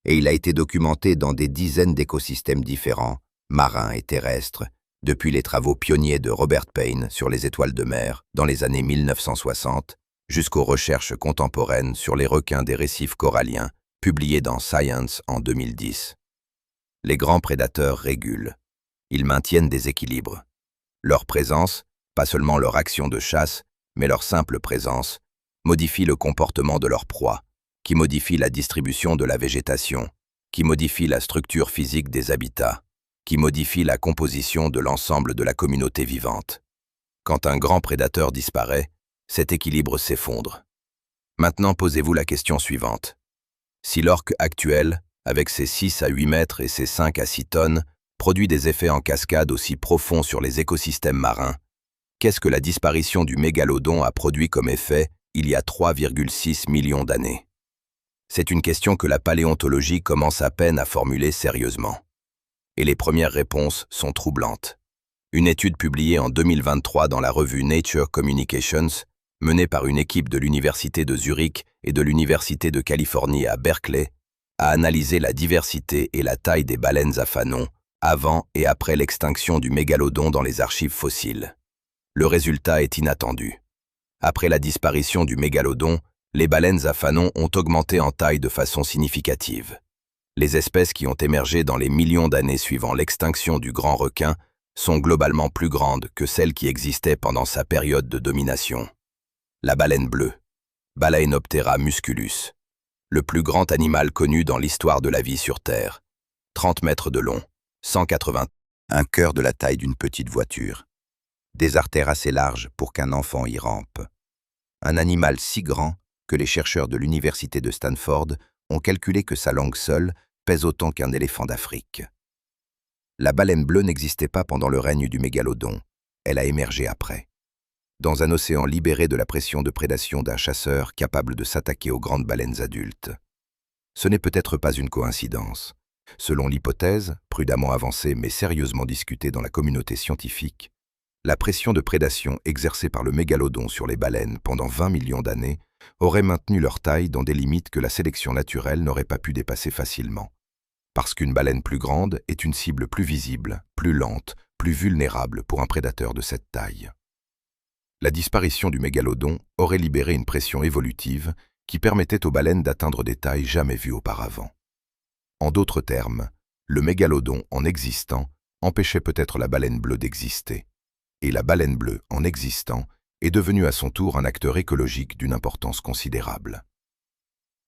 et il a été documenté dans des dizaines d'écosystèmes différents, marins et terrestres, depuis les travaux pionniers de Robert Payne sur les étoiles de mer dans les années 1960, jusqu'aux recherches contemporaines sur les requins des récifs coralliens, publiées dans Science en 2010. Les grands prédateurs régulent. Ils maintiennent des équilibres. Leur présence, pas seulement leur action de chasse, mais leur simple présence, modifie le comportement de leur proie, qui modifie la distribution de la végétation, qui modifie la structure physique des habitats, qui modifie la composition de l'ensemble de la communauté vivante. Quand un grand prédateur disparaît, cet équilibre s'effondre. Maintenant, posez-vous la question suivante. Si l'orque actuel, avec ses 6 à 8 mètres et ses 5 à 6 tonnes, produit des effets en cascade aussi profonds sur les écosystèmes marins, qu'est-ce que la disparition du mégalodon a produit comme effet il y a 3,6 millions d'années? C'est une question que la paléontologie commence à peine à formuler sérieusement. Et les premières réponses sont troublantes. Une étude publiée en 2023 dans la revue Nature Communications, menée par une équipe de l'Université de Zurich et de l'Université de Californie à Berkeley, a analysé la diversité et la taille des baleines à fanon avant et après l'extinction du mégalodon dans les archives fossiles. Le résultat est inattendu. Après la disparition du mégalodon, les baleines à fanon ont augmenté en taille de façon significative. Les espèces qui ont émergé dans les millions d'années suivant l'extinction du grand requin sont globalement plus grandes que celles qui existaient pendant sa période de domination. La baleine bleue, Balaenoptera musculus, le plus grand animal connu dans l'histoire de la vie sur Terre, 30 mètres de long, 180, un cœur de la taille d'une petite voiture, des artères assez larges pour qu'un enfant y rampe. Un animal si grand que les chercheurs de l'université de Stanford ont calculé que sa langue seule pèse autant qu'un éléphant d'Afrique. La baleine bleue n'existait pas pendant le règne du mégalodon, elle a émergé après. Dans un océan libéré de la pression de prédation d'un chasseur capable de s'attaquer aux grandes baleines adultes. Ce n'est peut-être pas une coïncidence. Selon l'hypothèse, prudemment avancée mais sérieusement discutée dans la communauté scientifique, la pression de prédation exercée par le mégalodon sur les baleines pendant 20 millions d'années aurait maintenu leur taille dans des limites que la sélection naturelle n'aurait pas pu dépasser facilement. Parce qu'une baleine plus grande est une cible plus visible, plus lente, plus vulnérable pour un prédateur de cette taille. La disparition du mégalodon aurait libéré une pression évolutive qui permettait aux baleines d'atteindre des tailles jamais vues auparavant. En d'autres termes, le mégalodon, en existant, empêchait peut-être la baleine bleue d'exister. Et la baleine bleue, en existant, est devenue à son tour un acteur écologique d'une importance considérable.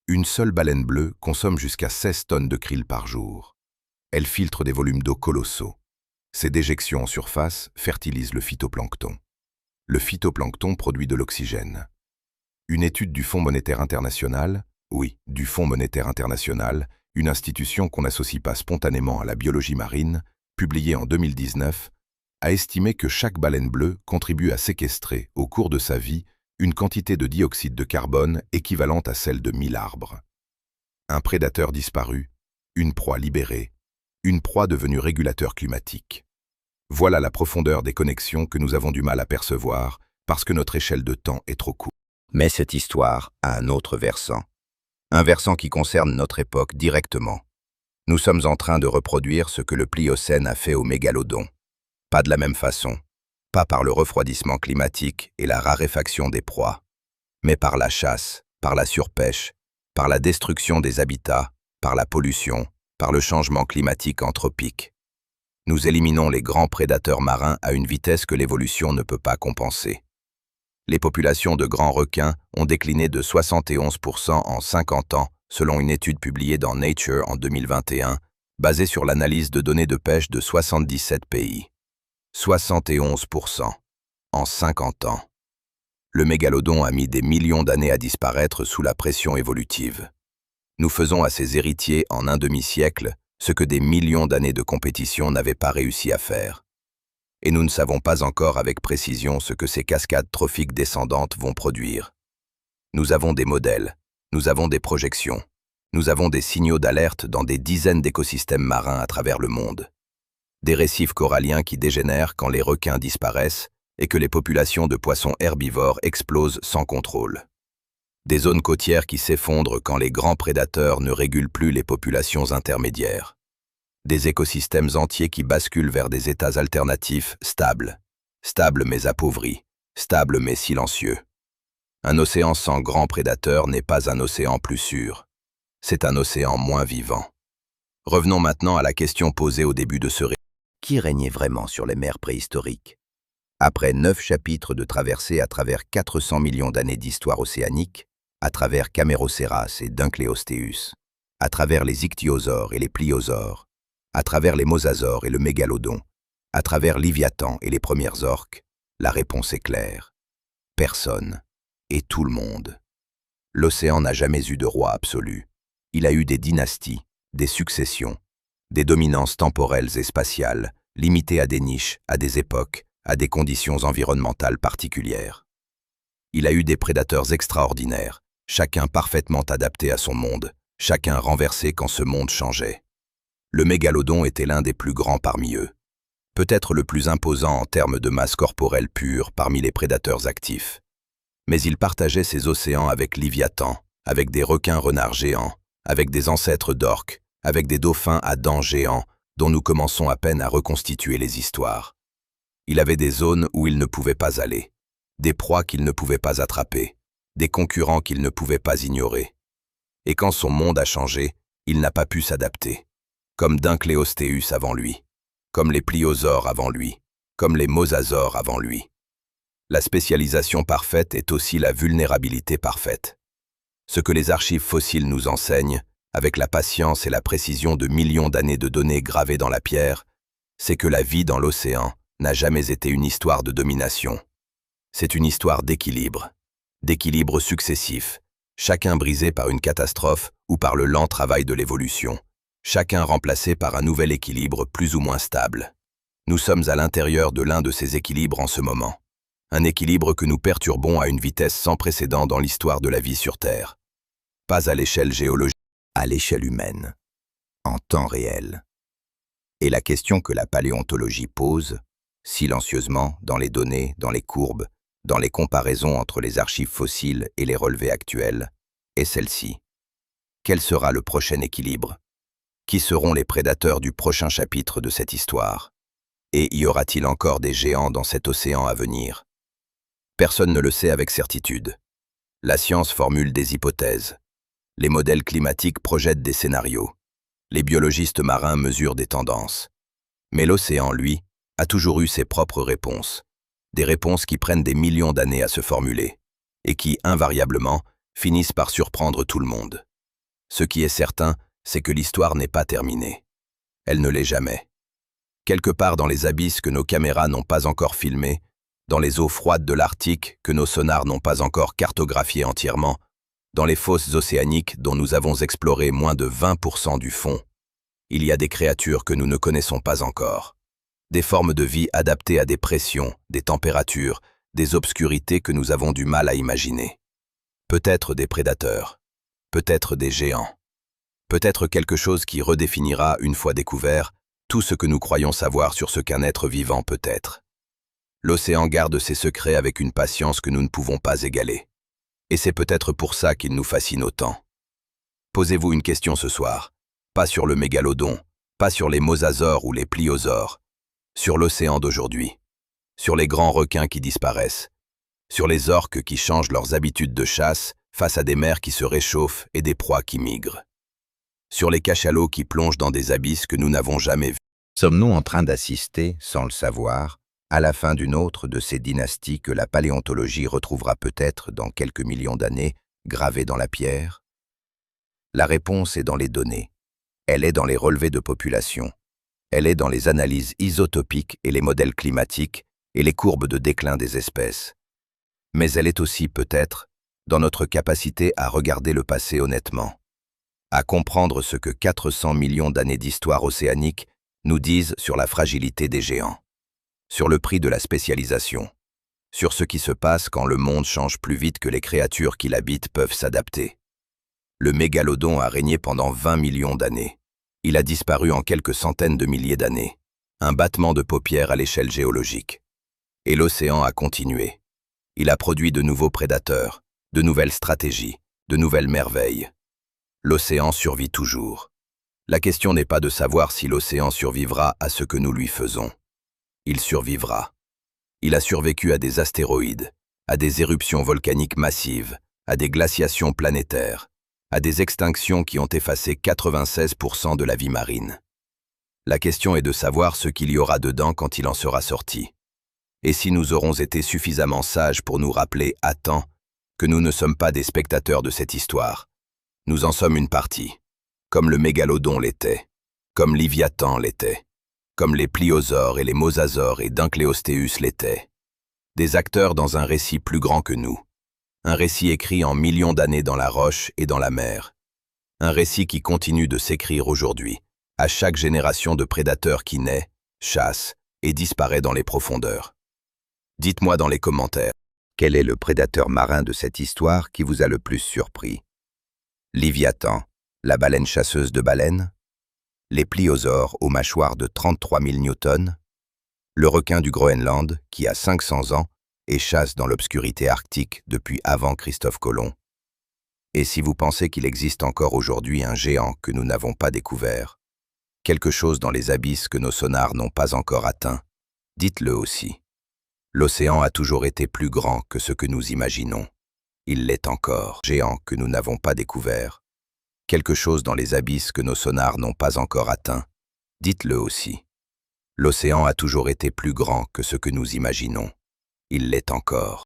Une seule baleine bleue consomme jusqu'à 16 tonnes de krill par jour. Elle filtre des volumes d'eau colossaux. Ses déjections en surface fertilisent le phytoplancton. Le phytoplancton produit de l'oxygène. Une étude du Fonds monétaire international, du Fonds monétaire international, une institution qu'on n'associe pas spontanément à la biologie marine, publiée en 2019, a estimé que chaque baleine bleue contribue à séquestrer, au cours de sa vie, une quantité de dioxyde de carbone équivalente à celle de 1000 arbres. Un prédateur disparu, une proie libérée, une proie devenue régulateur climatique. Voilà la profondeur des connexions que nous avons du mal à percevoir parce que notre échelle de temps est trop courte. Mais cette histoire a un autre versant. Un versant qui concerne notre époque directement. Nous sommes en train de reproduire ce que le Pliocène a fait au mégalodon. Pas de la même façon, pas par le refroidissement climatique et la raréfaction des proies, mais par la chasse, par la surpêche, par la destruction des habitats, par la pollution, par le changement climatique anthropique. Nous éliminons les grands prédateurs marins à une vitesse que l'évolution ne peut pas compenser. Les populations de grands requins ont décliné de 71% en 50 ans, selon une étude publiée dans Nature en 2021, basée sur l'analyse de données de pêche de 77 pays. 71% en 50 ans. Le mégalodon a mis des millions d'années à disparaître sous la pression évolutive. Nous faisons à ses héritiers en un demi-siècle ce que des millions d'années de compétition n'avaient pas réussi à faire. Et nous ne savons pas encore avec précision ce que ces cascades trophiques descendantes vont produire. Nous avons des modèles, nous avons des projections, nous avons des signaux d'alerte dans des dizaines d'écosystèmes marins à travers le monde. Des récifs coralliens qui dégénèrent quand les requins disparaissent et que les populations de poissons herbivores explosent sans contrôle. Des zones côtières qui s'effondrent quand les grands prédateurs ne régulent plus les populations intermédiaires. Des écosystèmes entiers qui basculent vers des états alternatifs stables mais appauvris, stables mais silencieux. Un océan sans grands prédateurs n'est pas un océan plus sûr, c'est un océan moins vivant. Revenons maintenant à la question posée au début de ce récit. Qui régnait vraiment sur les mers préhistoriques? Après 9 chapitres de traversée à travers 400 millions d'années d'histoire océanique, à travers Camérocéras et Dunkleosteus, à travers les ichthyosaures et les pliosaures, à travers les mosasaures et le mégalodon, à travers Léviathan et les premières orques, la réponse est claire. Personne, et tout le monde. L'océan n'a jamais eu de roi absolu. Il a eu des dynasties, des successions, des dominances temporelles et spatiales, limitées à des niches, à des époques, à des conditions environnementales particulières. Il a eu des prédateurs extraordinaires, chacun parfaitement adapté à son monde, chacun renversé quand ce monde changeait. Le mégalodon était l'un des plus grands parmi eux. Peut-être le plus imposant en termes de masse corporelle pure parmi les prédateurs actifs. Mais il partageait ses océans avec Léviathan, avec des requins-renards géants, avec des ancêtres d'orques, avec des dauphins à dents géants, dont nous commençons à peine à reconstituer les histoires. Il avait des zones où il ne pouvait pas aller, des proies qu'il ne pouvait pas attraper, des concurrents qu'il ne pouvait pas ignorer. Et quand son monde a changé, il n'a pas pu s'adapter, comme Dunkleosteus avant lui, comme les pliosaures avant lui, comme les mosasaures avant lui. La spécialisation parfaite est aussi la vulnérabilité parfaite. Ce que les archives fossiles nous enseignent, avec la patience et la précision de millions d'années de données gravées dans la pierre, c'est que la vie dans l'océan n'a jamais été une histoire de domination. C'est une histoire d'équilibre successif, chacun brisé par une catastrophe ou par le lent travail de l'évolution, chacun remplacé par un nouvel équilibre plus ou moins stable. Nous sommes à l'intérieur de l'un de ces équilibres en ce moment. Un équilibre que nous perturbons à une vitesse sans précédent dans l'histoire de la vie sur Terre. Pas à l'échelle géologique, à l'échelle humaine, en temps réel. Et la question que la paléontologie pose, silencieusement, dans les données, dans les courbes, dans les comparaisons entre les archives fossiles et les relevés actuels, est celle-ci. Quel sera le prochain équilibre? Qui seront les prédateurs du prochain chapitre de cette histoire? Et y aura-t-il encore des géants dans cet océan à venir? Personne ne le sait avec certitude. La science formule des hypothèses. Les modèles climatiques projettent des scénarios. Les biologistes marins mesurent des tendances. Mais l'océan, lui, a toujours eu ses propres réponses. Des réponses qui prennent des millions d'années à se formuler, et qui, invariablement, finissent par surprendre tout le monde. Ce qui est certain, c'est que l'histoire n'est pas terminée. Elle ne l'est jamais. Quelque part dans les abysses que nos caméras n'ont pas encore filmés, dans les eaux froides de l'Arctique que nos sonars n'ont pas encore cartographiées entièrement, dans les fosses océaniques dont nous avons exploré moins de 20% du fond, il y a des créatures que nous ne connaissons pas encore. Des formes de vie adaptées à des pressions, des températures, des obscurités que nous avons du mal à imaginer. Peut-être des prédateurs, peut-être des géants, peut-être quelque chose qui redéfinira, une fois découvert, tout ce que nous croyons savoir sur ce qu'un être vivant peut être. L'océan garde ses secrets avec une patience que nous ne pouvons pas égaler. Et c'est peut-être pour ça qu'il nous fascine autant. Posez-vous une question ce soir, pas sur le mégalodon, pas sur les mosasaures ou les pliosaures, sur l'océan d'aujourd'hui, sur les grands requins qui disparaissent, sur les orques qui changent leurs habitudes de chasse face à des mers qui se réchauffent et des proies qui migrent, sur les cachalots qui plongent dans des abysses que nous n'avons jamais vus. Sommes-nous en train d'assister, sans le savoir, à la fin d'une autre de ces dynasties que la paléontologie retrouvera peut-être dans quelques millions d'années, gravées dans la pierre? La réponse est dans les données. Elle est dans les relevés de population. Elle est dans les analyses isotopiques et les modèles climatiques et les courbes de déclin des espèces. Mais elle est aussi, peut-être, dans notre capacité à regarder le passé honnêtement, à comprendre ce que 400 millions d'années d'histoire océanique nous disent sur la fragilité des géants, sur le prix de la spécialisation, sur ce qui se passe quand le monde change plus vite que les créatures qui l'habitent peuvent s'adapter. Le mégalodon a régné pendant 20 millions d'années. Il a disparu en quelques centaines de milliers d'années. Un battement de paupières à l'échelle géologique. Et l'océan a continué. Il a produit de nouveaux prédateurs, de nouvelles stratégies, de nouvelles merveilles. L'océan survit toujours. La question n'est pas de savoir si l'océan survivra à ce que nous lui faisons. Il survivra. Il a survécu à des astéroïdes, à des éruptions volcaniques massives, à des glaciations planétaires, à des extinctions qui ont effacé 96% de la vie marine. La question est de savoir ce qu'il y aura dedans quand il en sera sorti. Et si nous aurons été suffisamment sages pour nous rappeler à temps que nous ne sommes pas des spectateurs de cette histoire. Nous en sommes une partie, comme le mégalodon l'était, comme Léviathan l'était, comme les pliosaures et les mosasaures et Dunkleosteus l'étaient. Des acteurs dans un récit plus grand que nous. Un récit écrit en millions d'années dans la roche et dans la mer. Un récit qui continue de s'écrire aujourd'hui, à chaque génération de prédateurs qui naît, chasse et disparaît dans les profondeurs. Dites-moi dans les commentaires. Quel est le prédateur marin de cette histoire qui vous a le plus surpris? Léviathan, la baleine chasseuse de baleines? Les pliosaures aux mâchoires de 33 000 newtons? Le requin du Groenland, qui a 500 ans et chasse dans l'obscurité arctique depuis avant Christophe Colomb? Et si vous pensez qu'il existe encore aujourd'hui un géant que nous n'avons pas découvert, quelque chose dans les abysses que nos sonars n'ont pas encore atteint, dites-le aussi. L'océan a toujours été plus grand que ce que nous imaginons. Il l'est encore. Géant que nous n'avons pas découvert. Quelque chose dans les abysses que nos sonars n'ont pas encore atteint. Dites-le aussi. L'océan a toujours été plus grand que ce que nous imaginons. Il l'est encore.